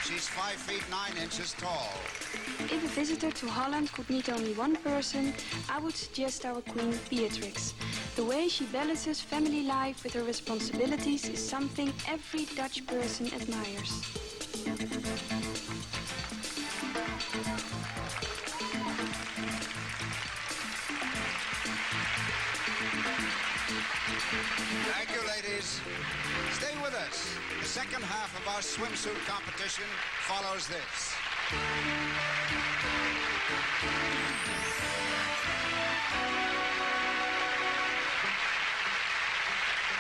She's 5 feet 9 inches tall. If a visitor to Holland could meet only one person, I would suggest our Queen Beatrix. The way she balances family life with her responsibilities is something every Dutch person admires. Thank you, ladies. Stay with us. The second half of our swimsuit competition follows this.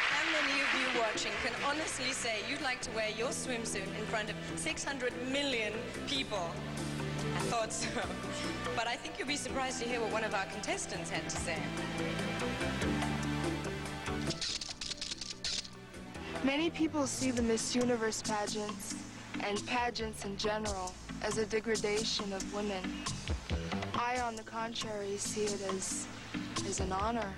How many of you watching can honestly say you'd like to wear your swimsuit in front of 600 million people? I thought so. But I think you'll be surprised to hear what one of our contestants had to say. Many people see the Miss Universe pageants and pageants in general as a degradation of women. I, on the contrary, see it as an honor.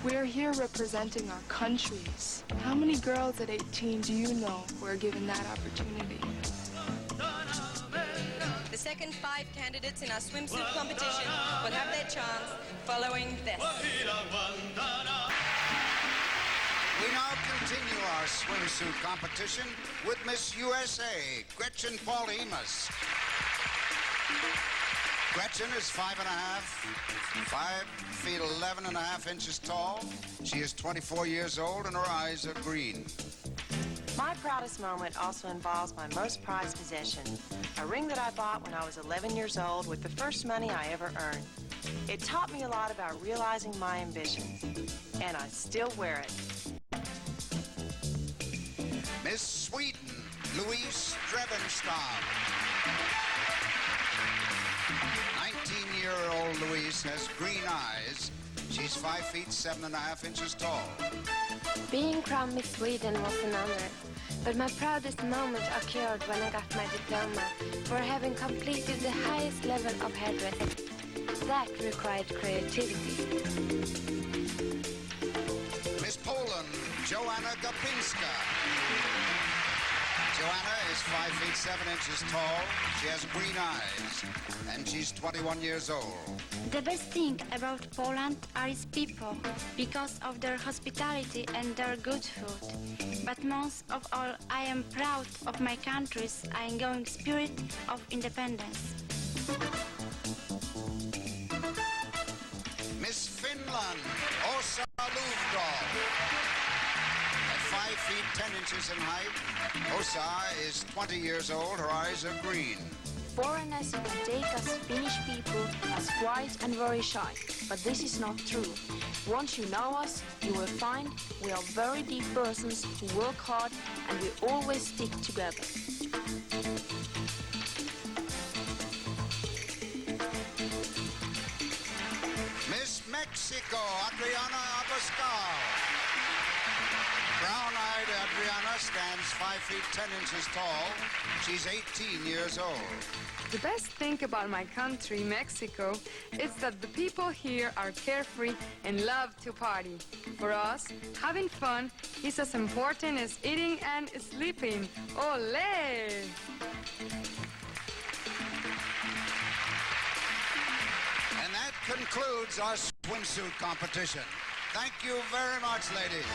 We are here representing our countries. How many girls at 18 do you know who are given that opportunity? The second 5 candidates in our swimsuit competition will have their chance following this. We now continue our swimsuit competition with Miss USA, Gretchen Paul-Emus. Gretchen is 5 feet 11 and a half inches tall. She is 24 years old and her eyes are green. My proudest moment also involves my most prized possession, a ring that I bought when I was 11 years old with the first money I ever earned. It taught me a lot about realizing my ambitions, and I still wear it. Miss Sweden, Louise Drevenstad. 19-year-old Louise has green eyes. She's 5 feet 7.5 inches tall. Being crowned Miss Sweden was an honor, but my proudest moment occurred when I got my diploma for having completed the highest level of hairdressing. That required creativity. Miss Poland, Joanna Gapinska. Joanna is 5 feet 7 inches tall. She has green eyes, and she's 21 years old. The best thing about Poland are its people, because of their hospitality and their good food. But most of all, I am proud of my country's ongoing spirit of independence. Miss Finland, Åsa Lövdahl. At 5 feet 10 inches in height, Åsa is 20 years old. Her eyes are green. Foreigners will take us Finnish people as quiet and very shy, but this is not true. Once you know us, you will find we are very deep persons who work hard and we always stick together. Miss Mexico, Adriana Abascal. Brown-eyed Adriana stands 5 feet 10 inches tall. She's 18 years old. The best thing about my country, Mexico, is that the people here are carefree and love to party. For us, having fun is as important as eating and sleeping. Olé! And that concludes our swimsuit competition. Thank you very much, ladies.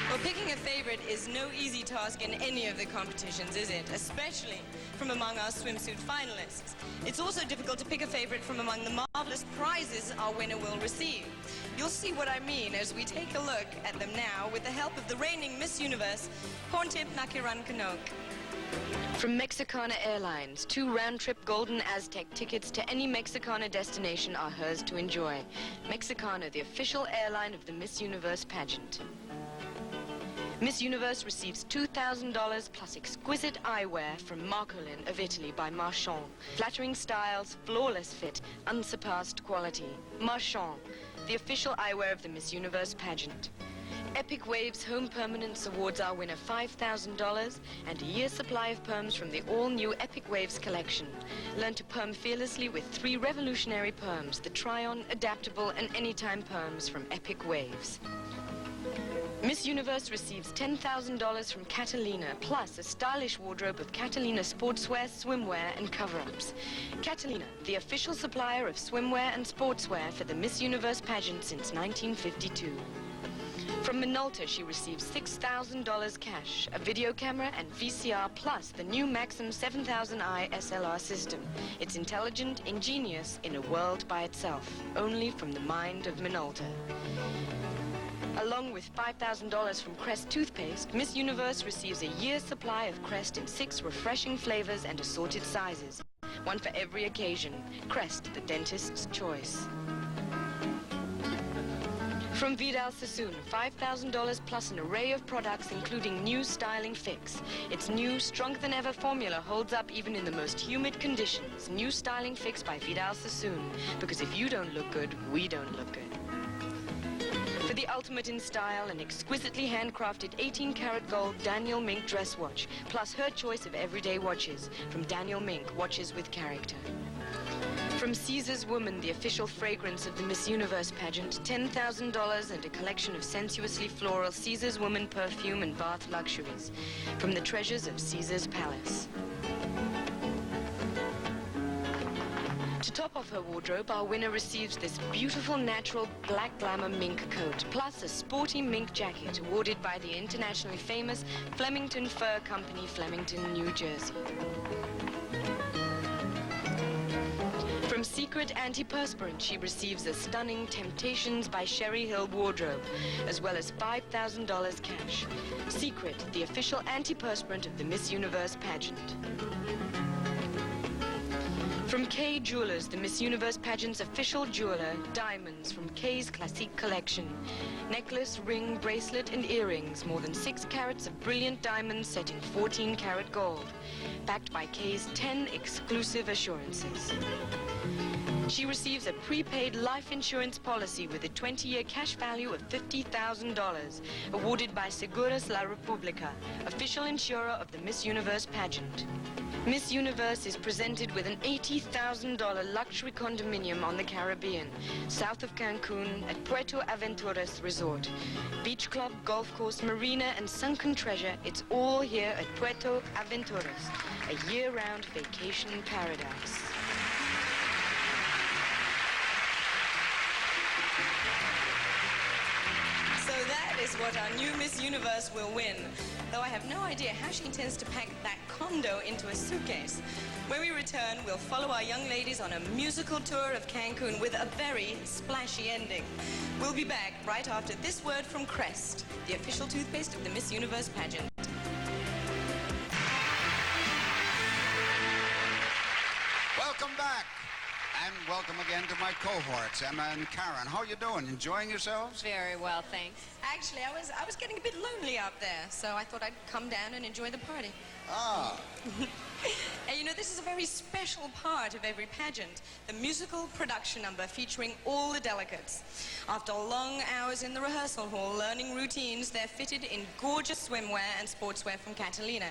Well, picking a favorite is no easy task in any of the competitions, is it? Especially from among our swimsuit finalists. It's also difficult to pick a favorite from among the marvelous prizes our winner will receive. You'll see what I mean as we take a look at them now with the help of the reigning Miss Universe, Pontip Nakiran-Kanok. From Mexicana Airlines, 2 round-trip Golden Aztec tickets to any Mexicana destination are hers to enjoy. Mexicana, the official airline of the Miss Universe pageant. Miss Universe receives $2,000 plus exquisite eyewear from Marcolin of Italy by Marchand. Flattering styles, flawless fit, unsurpassed quality. Marchand, the official eyewear of the Miss Universe pageant. Epic Waves Home Permanence awards our winner $5,000 and a year's supply of perms from the all-new Epic Waves collection. Learn to perm fearlessly with 3 revolutionary perms, the Try-On, Adaptable, and Anytime perms from Epic Waves. Miss Universe receives $10,000 from Catalina, plus a stylish wardrobe of Catalina sportswear, swimwear, and cover-ups. Catalina, the official supplier of swimwear and sportswear for the Miss Universe pageant since 1952. From Minolta, she receives $6,000 cash, a video camera, and VCR, plus the new Maxim 7000i SLR system. It's intelligent, ingenious, in a world by itself, only from the mind of Minolta. Along with $5,000 from Crest toothpaste, Miss Universe receives a year's supply of Crest in 6 refreshing flavors and assorted sizes. One for every occasion. Crest, the dentist's choice. From Vidal Sassoon, $5,000 plus an array of products including new styling fix. Its new, stronger-than-ever formula holds up even in the most humid conditions. New styling fix by Vidal Sassoon. Because if you don't look good, we don't look good. For the ultimate in style, an exquisitely handcrafted 18-karat gold Daniel Mink dress watch, plus her choice of everyday watches from Daniel Mink, watches with character. From Caesar's Woman, the official fragrance of the Miss Universe pageant, $10,000 and a collection of sensuously floral Caesar's Woman perfume and bath luxuries from the treasures of Caesar's Palace. To top off her wardrobe, our winner receives this beautiful natural black glamour mink coat, plus a sporty mink jacket awarded by the internationally famous Flemington Fur Company, Flemington, New Jersey. From secret antiperspirant, she receives a stunning Temptations by Sherry Hill wardrobe, as well as $5,000 cash. Secret, the official antiperspirant of the Miss Universe pageant. From Kay Jewelers, the Miss Universe pageant's official jeweler, diamonds from Kay's Classique collection. Necklace, ring, bracelet, and earrings, more than 6 carats of brilliant diamonds set in 14-carat gold, backed by Kay's 10 exclusive assurances. She receives a prepaid life insurance policy with a 20-year cash value of $50,000, awarded by Seguros La República, official insurer of the Miss Universe pageant. Miss Universe is presented with an $80,000 luxury condominium on the Caribbean, south of Cancun at Puerto Aventuras Resort. Beach club, golf course, marina, and sunken treasure, it's all here at Puerto Aventuras, a year-round vacation paradise. So that is what our new Miss Universe will win. Though I have no idea how she intends to pack that condo into a suitcase. When we return, we'll follow our young ladies on a musical tour of Cancun with a very splashy ending. We'll be back right after this word from Crest, the official toothpaste of the Miss Universe pageant. Welcome back. And welcome again to my cohorts, Emma and Karen. How you doing? Enjoying yourselves? Very well, thanks. Actually, I was getting a bit lonely up there, so I thought I'd come down and enjoy the party. Ah. And you know, this is a very special part of every pageant, the musical production number featuring all the delegates. After long hours in the rehearsal hall learning routines, they're fitted in gorgeous swimwear and sportswear from Catalina,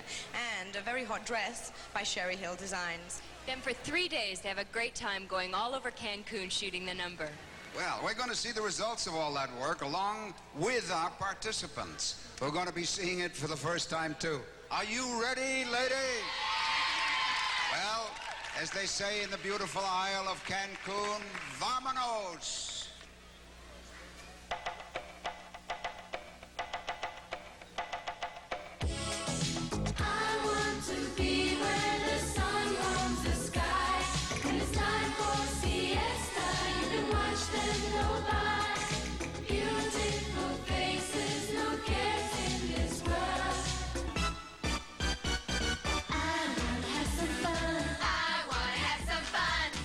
and a very hot dress by Sherry Hill Designs. Then for 3 days, they have a great time going all over Cancun shooting the number. Well, we're going to see the results of all that work along with our participants. We're going to be seeing it for the first time, too. Are you ready, ladies? Well, as they say in the beautiful Isle of Cancun, vámonos!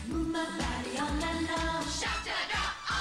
Move my body on and on. Shut the door.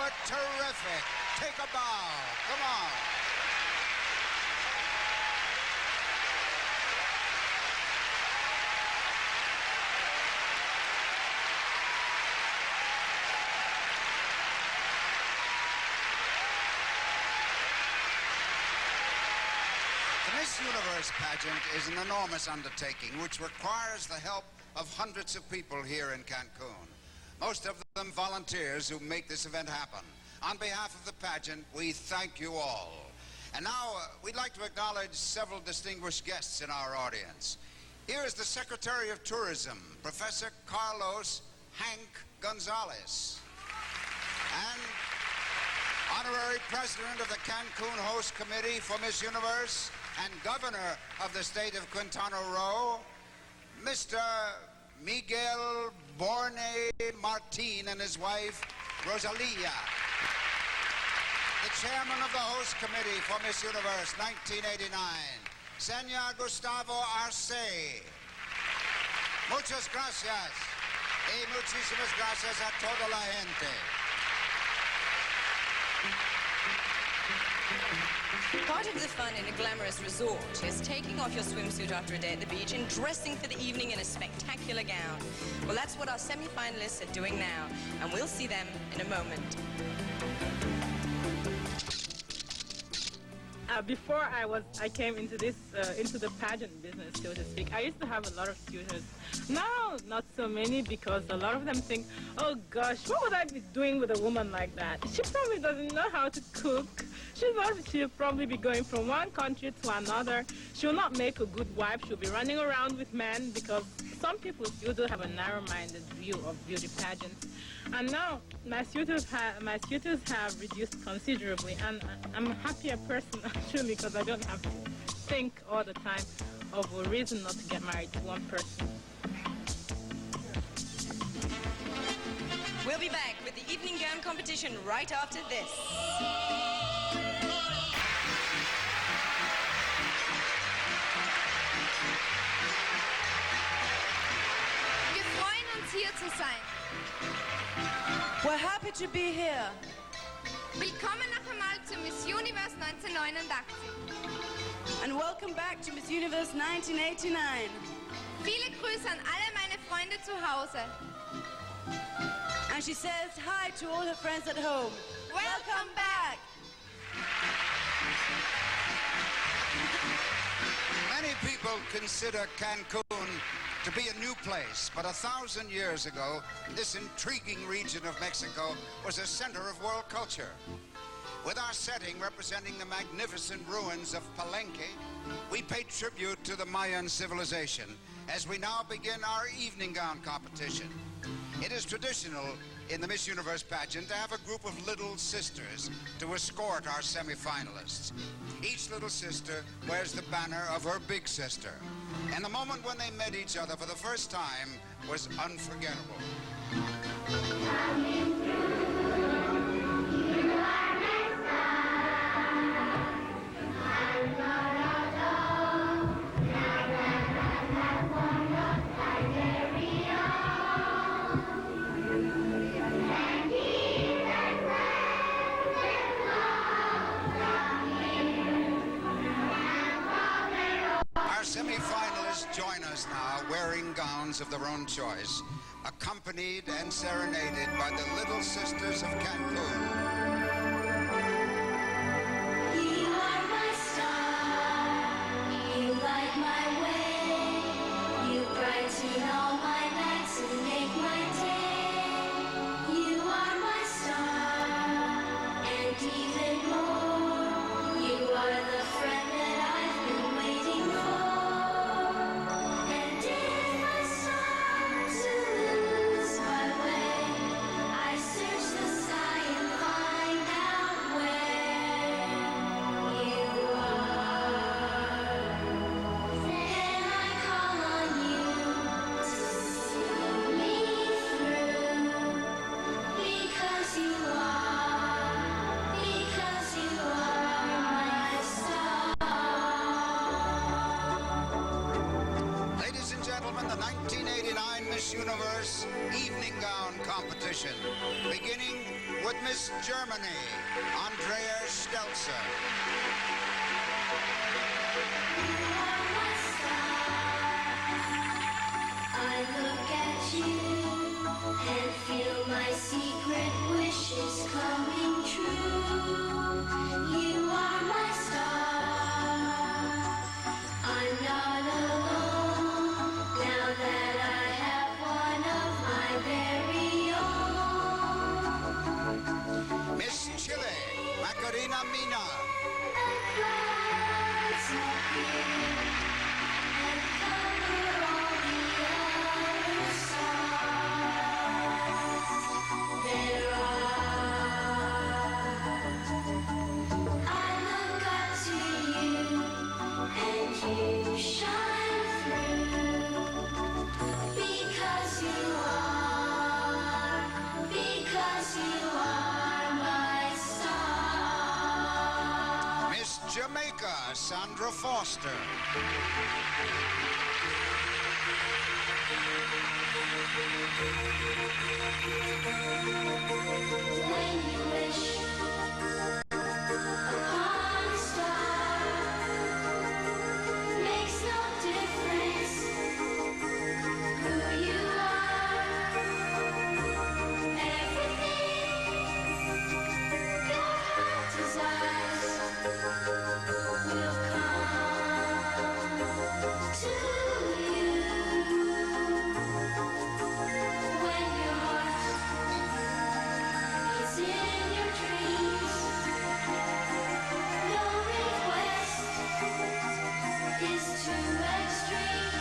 were terrific. Take a bow. Come on. The Miss Universe pageant is an enormous undertaking which requires the help of hundreds of people here in Cancun. Most of them volunteers who make this event happen. On behalf of the pageant, we thank you all. And now, we'd like to acknowledge several distinguished guests in our audience. Here is the Secretary of Tourism, Professor Carlos Hank Gonzalez. And Honorary President of the Cancun Host Committee for Miss Universe and Governor of the state of Quintana Roo, Mr. Miguel Borne Martin and his wife, Rosalia. The Chairman of the Host Committee for Miss Universe 1989, Senor Gustavo Arce. Muchas gracias y muchísimas gracias a toda la gente. Part of the fun in a glamorous resort is taking off your swimsuit after a day at the beach and dressing for the evening in a spectacular gown. Well, that's what our semi-finalists are doing now, and we'll see them in a moment. Before I came into the pageant business, so to speak, I used to have a lot of suitors. Now, not so many, because a lot of them think, oh gosh, what would I be doing with a woman like that? She probably doesn't know how to cook. She'll probably be going from one country to another. She'll not make a good wife. She'll be running around with men, because some people still do have a narrow-minded view of beauty pageants. And now my suitors have reduced considerably, and I'm a happier person actually, because I don't have to think all the time of a reason not to get married to one person. We'll be back with the evening gown competition right after this. Wir freuen uns, hier zu sein. We're happy to be here. Willkommen noch einmal zu Miss Universe 1989. And welcome back to Miss Universe 1989. Viele Grüße an alle meine Freunde zu Hause. And she says hi to all her friends at home. Welcome back. Many people consider Cancun to be a new place, but 1,000 years ago, this intriguing region of Mexico was a center of world culture. With our setting representing the magnificent ruins of Palenque, we pay tribute to the Mayan civilization as we now begin our evening gown competition. It is traditional in the Miss Universe pageant to have a group of little sisters to escort our semi-finalists. Each little sister wears the banner of her big sister. And the moment when they met each other for the first time was unforgettable. Our semi-finalists join us now wearing gowns of their own choice, accompanied and serenaded by the Little Sisters of Cancun. You are my star, you light my way, you brighten all my nights and make my day. You are my star, and even more, you are the friend that I've been waiting for. And if I start to lose my way, I search the sky and find the 1989 Miss Universe Evening Gown Competition, beginning with Miss Germany, Andrea Stelzer. I look at you and feel my secret wishes coming true. You are my star. I'm not alone now that I have one of my very own. Miss Chile, Macarena Mina. The clouds appear and cover all the other stars. There are. I look up to you and you shine through because you are my star. Miss Jamaica, Sandra Foster. When you wish upon a star, makes no difference who you are. Everything your heart desires will come to you. When your heart is in your dreams, no request is too extreme.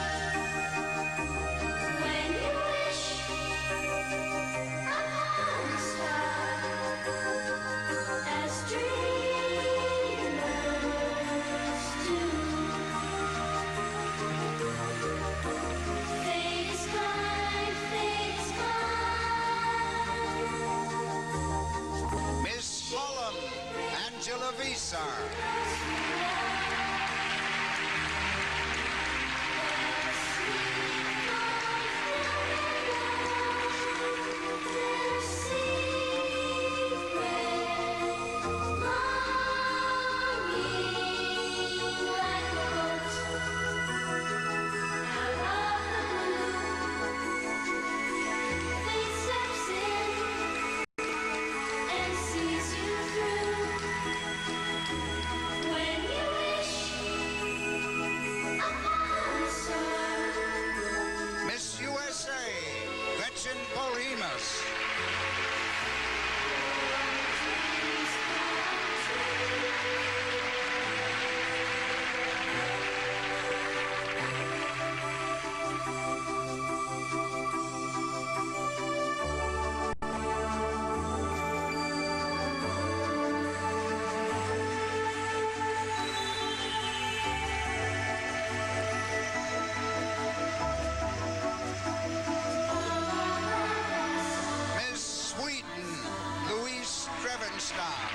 When you wish upon a star, as dreamers do. Fate is kind, fate is kind. Miss Holland, Angela Visar. When you wish upon a star. Miss USA, Gretchen Polimas. Miss Sweden, Louise Drevenstein.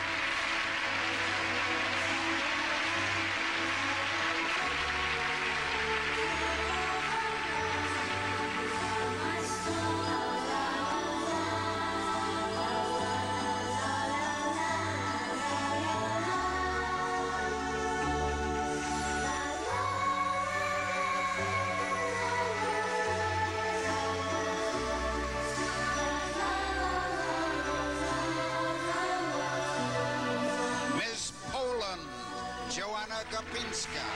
Miss Poland, Joanna Gapinska.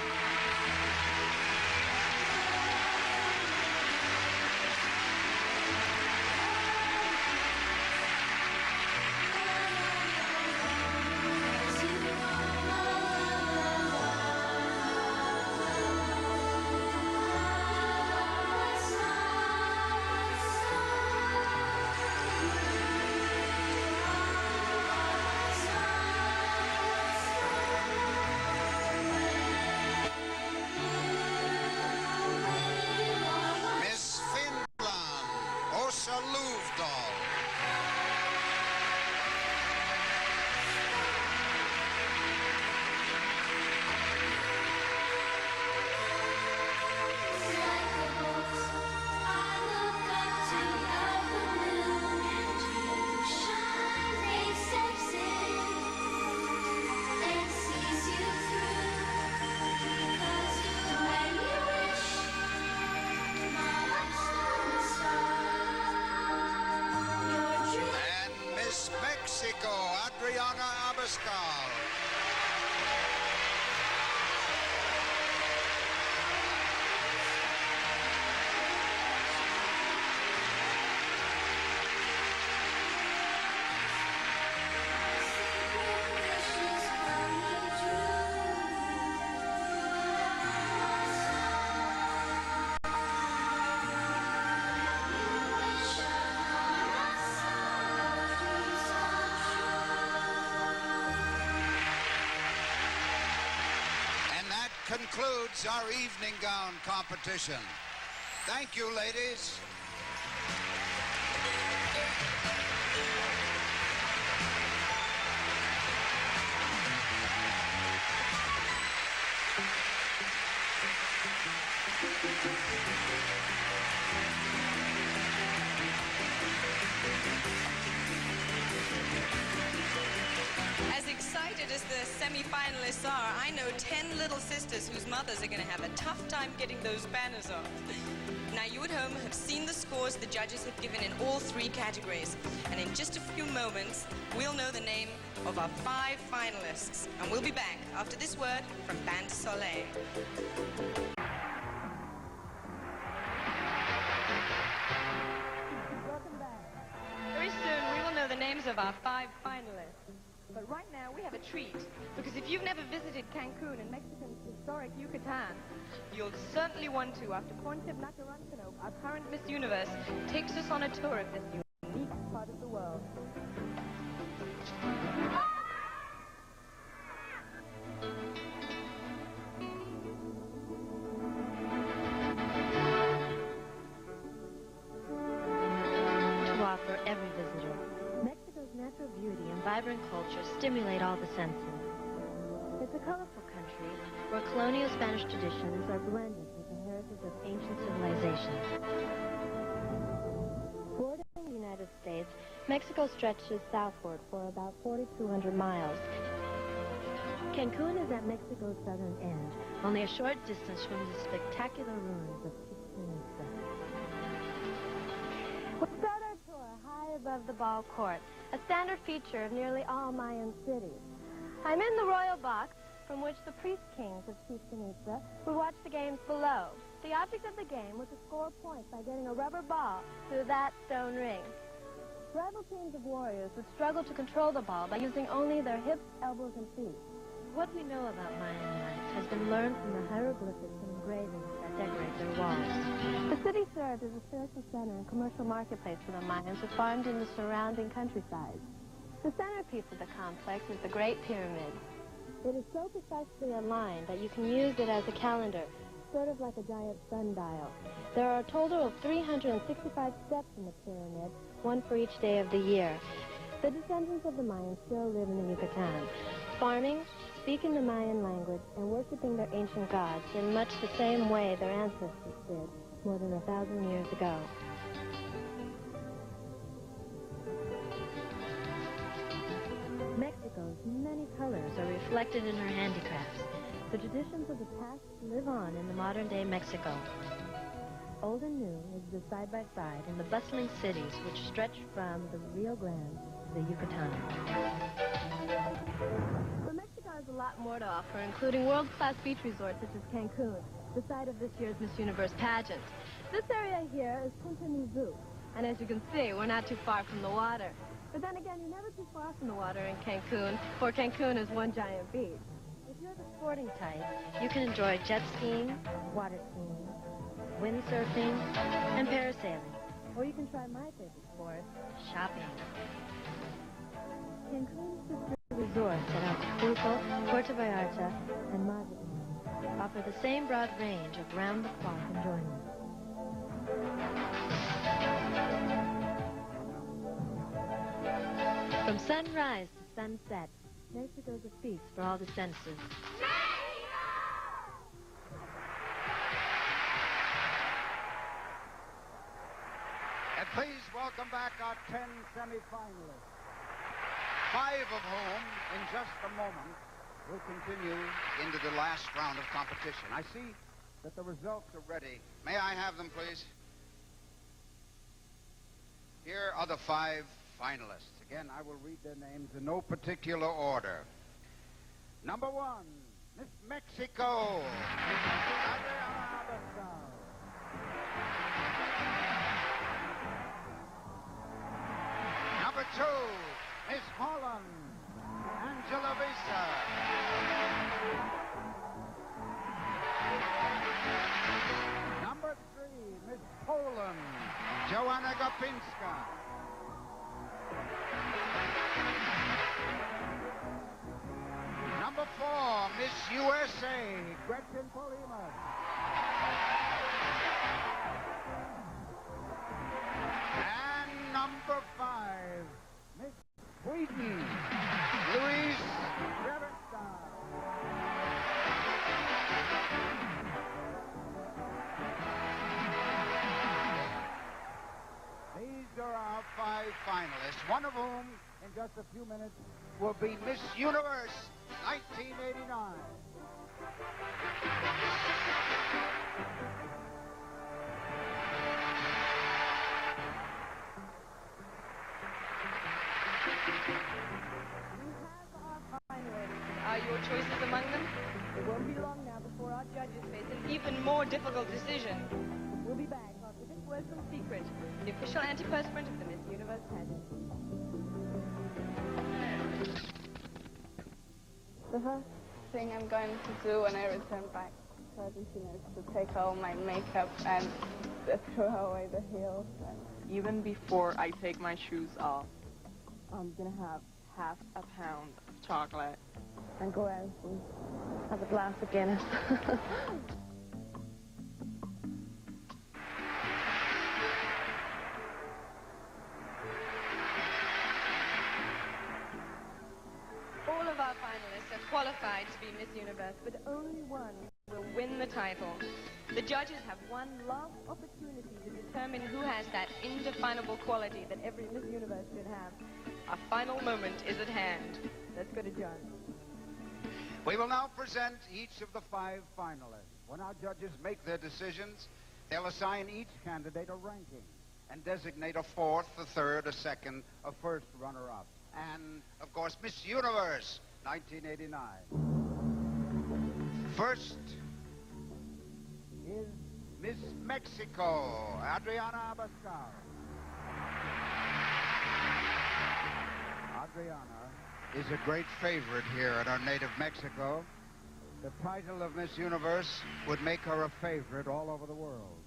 concludes our evening gown competition. Thank you, ladies. As excited as the semi-finalists are, I know 10 little sisters whose mothers are going to have a tough time getting those banners off. Now, you at home have seen the scores the judges have given in all 3 categories. And in just a few moments, we'll know the name of our 5 finalists. And we'll be back after this word from Band Soleil. Welcome back. Very soon, we will know the names of our 5 finalists. But right now, we have a treat. Because if you've never visited Cancun in Mexico's historic Yucatan, you'll certainly want to after Porntip Nacarantanok, our current Miss Universe, takes us on a tour of this unique part of the world. To offer every visitor, Mexico's natural beauty and vibrant culture stimulate all the senses. It's a colorful country where colonial Spanish traditions are blended with the heritage of ancient civilizations. Bordering the United States, Mexico stretches southward for about 4,200 miles. Cancun is at Mexico's southern end, only a short distance from the spectacular ruins of Chichén Itzá. We start our tour high above the ball court, a standard feature of nearly all Mayan cities. I'm in the royal box, from which the priest kings of Chichén Itzá would watch the games below. The object of the game was to score points by getting a rubber ball through that stone ring. Rival teams of warriors would struggle to control the ball by using only their hips, elbows, and feet. What we know about Mayan life has been learned from the hieroglyphics and engravings that decorate their walls. The city served as a spiritual center and commercial marketplace for the Mayans who farmed in the surrounding countryside. The centerpiece of the complex is the Great Pyramid. It is so precisely aligned that you can use it as a calendar, sort of like a giant sundial. There are a total of 365 steps in the pyramid, one for each day of the year. The descendants of the Mayans still live in the Yucatan, farming, speaking the Mayan language, and worshiping their ancient gods in much the same way their ancestors did more than 1,000 years ago. Mexico's many colors are reflected in her handicrafts. The traditions of the past live on in the modern-day Mexico. Old and new exist side by side in the bustling cities which stretch from the Rio Grande to the Yucatan. But Mexico has a lot more to offer, including world-class beach resorts such as Cancun, the site of this year's Miss Universe pageant. This area here is Punta Nizu, and as you can see, we're not too far from the water. But then again, you're never too far from the water in Cancun, for Cancun is one giant beach. If you're the sporting type, you can enjoy jet skiing, water skiing, windsurfing, and parasailing. Or you can try my favorite sport, shopping. Cancun's sister resorts at Acapulco, Puerto Vallarta, and Mazatlan offer the same broad range of round-the-clock enjoyment. From sunrise to sunset, Mexico's a feast for all the senses. And please welcome back our 10 semi-finalists, 5 of whom, in just a moment, will continue into the last round of competition. I see that the results are ready. May I have them, please? Here are the 5 finalists. Again, I will read their names in no particular order. Number 1, Miss Mexico, Adriana Abascal. Number 2, Miss Holland, Angela Visa. Number 3, Miss Poland, Joanna Gopinska. Number 4, Miss USA, Gretchen finalists, one of whom, in just a few minutes, will be Miss Universe 1989. Are your choices among them? It won't be long now before our judges face an even more difficult decision. We'll be back after this word from Secret, the official antiperspirant of the Miss Universe pageant. The first thing I'm going to do when I return back to Argentina is to take all my makeup and throw away the heels. And even before I take my shoes off, I'm gonna have half a pound of chocolate. and go out and have a glass of Guinness. All of our finalists have qualified to be Miss Universe, but only one will win the title. The judges have one last opportunity to determine who has that indefinable quality that every Miss Universe should have. Our final moment is at hand. Let's go to John. We will now present each of the 5 finalists. When our judges make their decisions, they'll assign each candidate a ranking and designate a 4th, a 3rd, a 2nd, a 1st runner-up. And, of course, Miss Universe 1989. First is Miss Mexico, Adriana Abascal. Adriana is a great favorite here at our native Mexico. The title of Miss Universe would make her a favorite all over the world.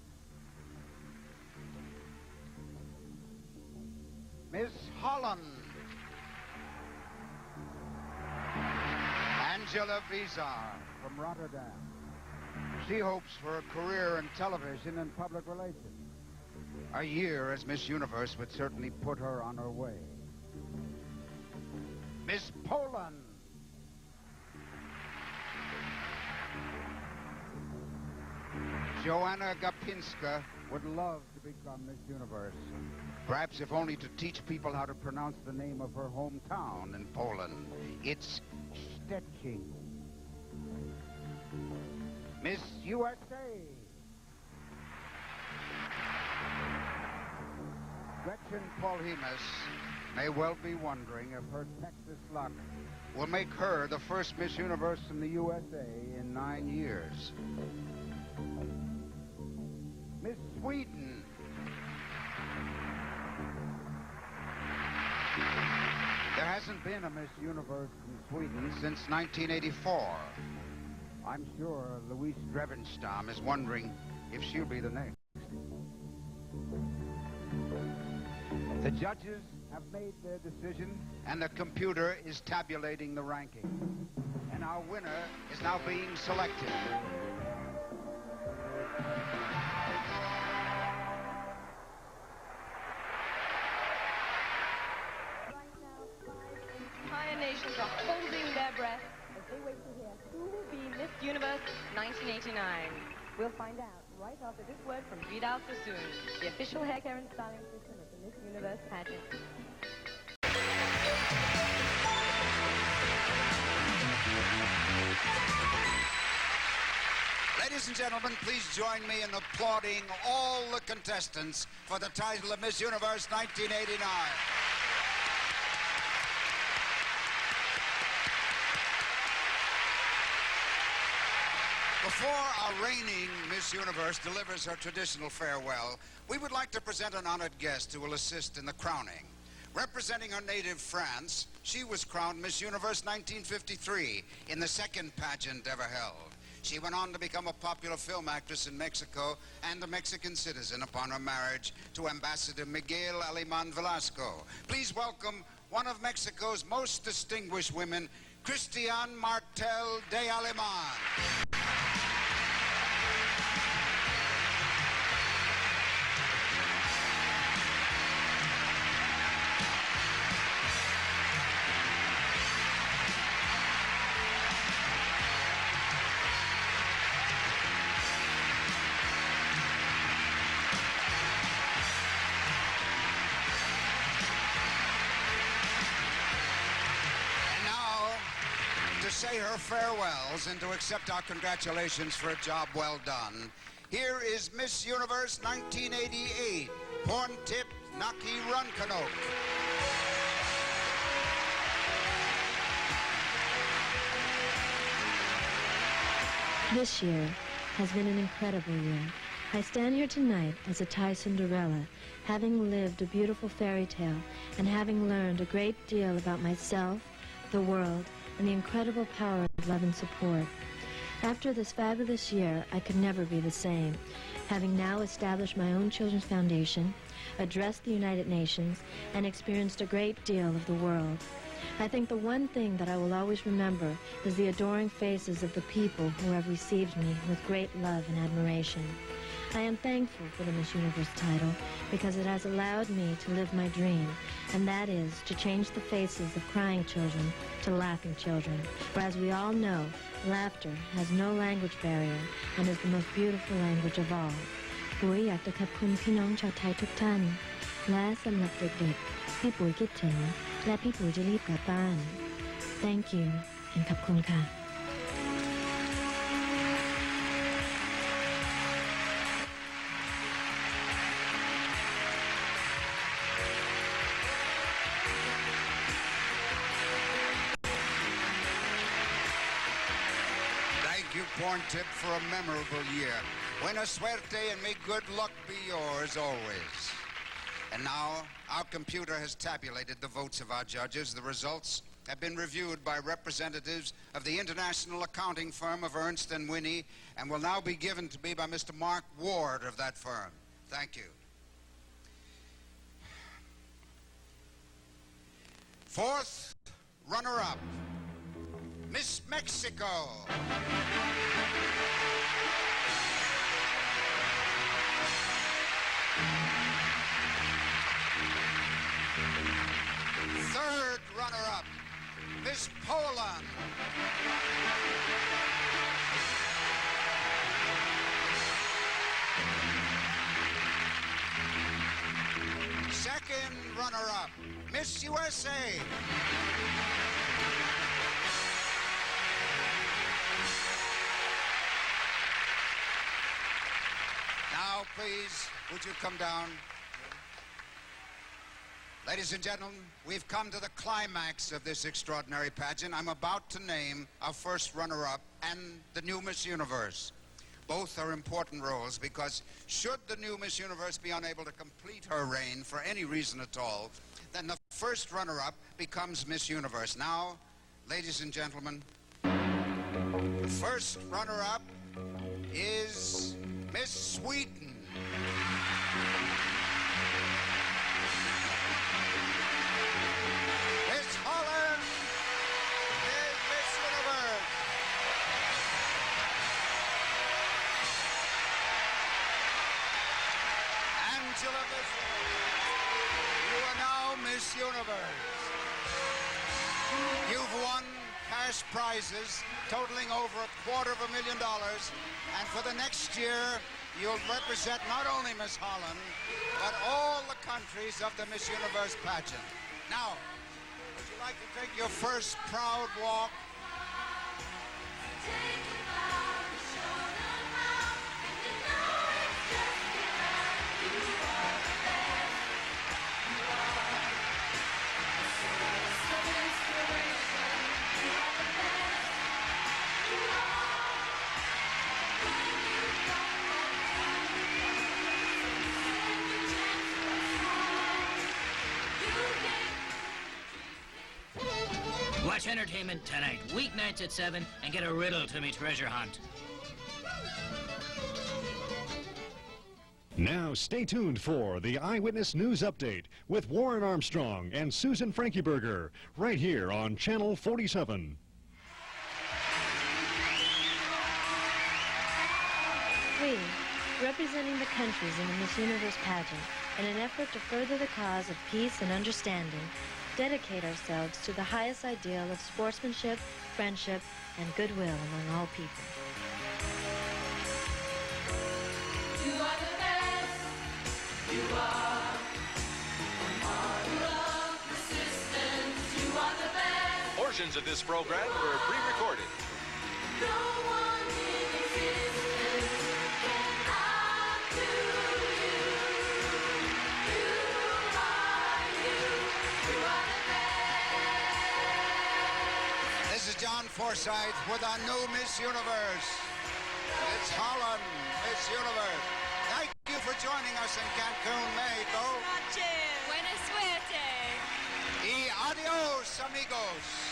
Miss Holland. Angela Vizar from Rotterdam. She hopes for a career in television and public relations. A year as Miss Universe would certainly put her on her way. Miss Poland. Joanna Gapinska would love to become Miss Universe. Perhaps if only to teach people how to pronounce the name of her hometown in Poland. It's Szczecin. Miss USA. Gretchen Polhemus may well be wondering if her Texas luck will make her the first Miss Universe in the USA in 9 years. Miss Sweden. There hasn't been a Miss Universe in Sweden since 1984. I'm sure Louise Drevenstam is wondering if she'll be the next. The judges have made their decision, and the computer is tabulating the ranking. And our winner is now being selected. Entire nations are holding their breath as they wait to hear who will be Miss Universe 1989. We'll find out right after this word from Vidal Sassoon, the official hair care and styling system of the Miss Universe pageant. Ladies and gentlemen, please join me in applauding all the contestants for the title of Miss Universe 1989. Before our reigning Miss Universe delivers her traditional farewell, we would like to present an honored guest who will assist in the crowning. Representing her native France, she was crowned Miss Universe 1953 in the 2nd pageant ever held. She went on to become a popular film actress in Mexico and a Mexican citizen upon her marriage to Ambassador Miguel Alemán Velasco. Please welcome one of Mexico's most distinguished women, Christian Martel de Alemán. say her farewells and to accept our congratulations for a job well done, here is Miss Universe 1988, Porntip Naki Runkanok. This year has been an incredible year. I stand here tonight as a Thai Cinderella, having lived a beautiful fairy tale and having learned a great deal about myself, the world, and the incredible power of love and support. After this fabulous year, I could never be the same, having now established my own children's foundation, addressed the United Nations, and experienced a great deal of the world. I think the one thing that I will always remember is the adoring faces of the people who have received me with great love and admiration. I am thankful for the Miss Universe title because it has allowed me to live my dream, and that is to change the faces of crying children to laughing children. For as we all know, laughter has no language barrier and is the most beautiful language of all. ปุ๋ยอยากจะขอบคุณพี่น้องชาวไทยทุกท่านและสำหรับเด็กๆพี่ปุ๋ยคิดถึงและพี่ปุ๋ยจะรีบกลับบ้าน Thank you and ขอบคุณค่ะ Thank you, Porntip, for a memorable year. Buena suerte and may good luck be yours always. And now, our computer has tabulated the votes of our judges. The results have been reviewed by representatives of the international accounting firm of Ernst & Winnie and will now be given to me by Mr. Mark Ward of that firm. Thank you. Fourth runner-up, Miss Mexico. Third runner-up, Miss Poland. Second runner-up, Miss USA. Now, please, would you come down? Ladies and gentlemen, we've come to the climax of this extraordinary pageant. I'm about to name our first runner-up and the new Miss Universe. Both are important roles because should the new Miss Universe be unable to complete her reign for any reason at all, then the first runner-up becomes Miss Universe. Now, ladies and gentlemen, the first runner-up is Miss Sweden. Miss Holland is Miss Universe. Angela Bissell, you are now Miss Universe. You've won cash prizes totaling over $250,000, and for the next year, you'll represent not only Miss Holland, but all the countries of the Miss Universe pageant. Now, would you like to take your first proud walk? Watch Entertainment tonight, weeknights at 7, and get a riddle to me treasure hunt. Now stay tuned for the Eyewitness News Update with Warren Armstrong and Susan Frankieberger, right here on Channel 47. We, representing the countries in the Miss Universe pageant, in an effort to further the cause of peace and understanding, dedicate ourselves to the highest ideal of sportsmanship, friendship, and goodwill among all people. You are the best. You are a model of resistance. You are the best. editions of this program were pre-recorded. This is John Forsythe with our new Miss Universe. It's Holland, Miss Universe. Thank you for joining us in Cancun, Mexico. Buena suerte. Y adios, amigos.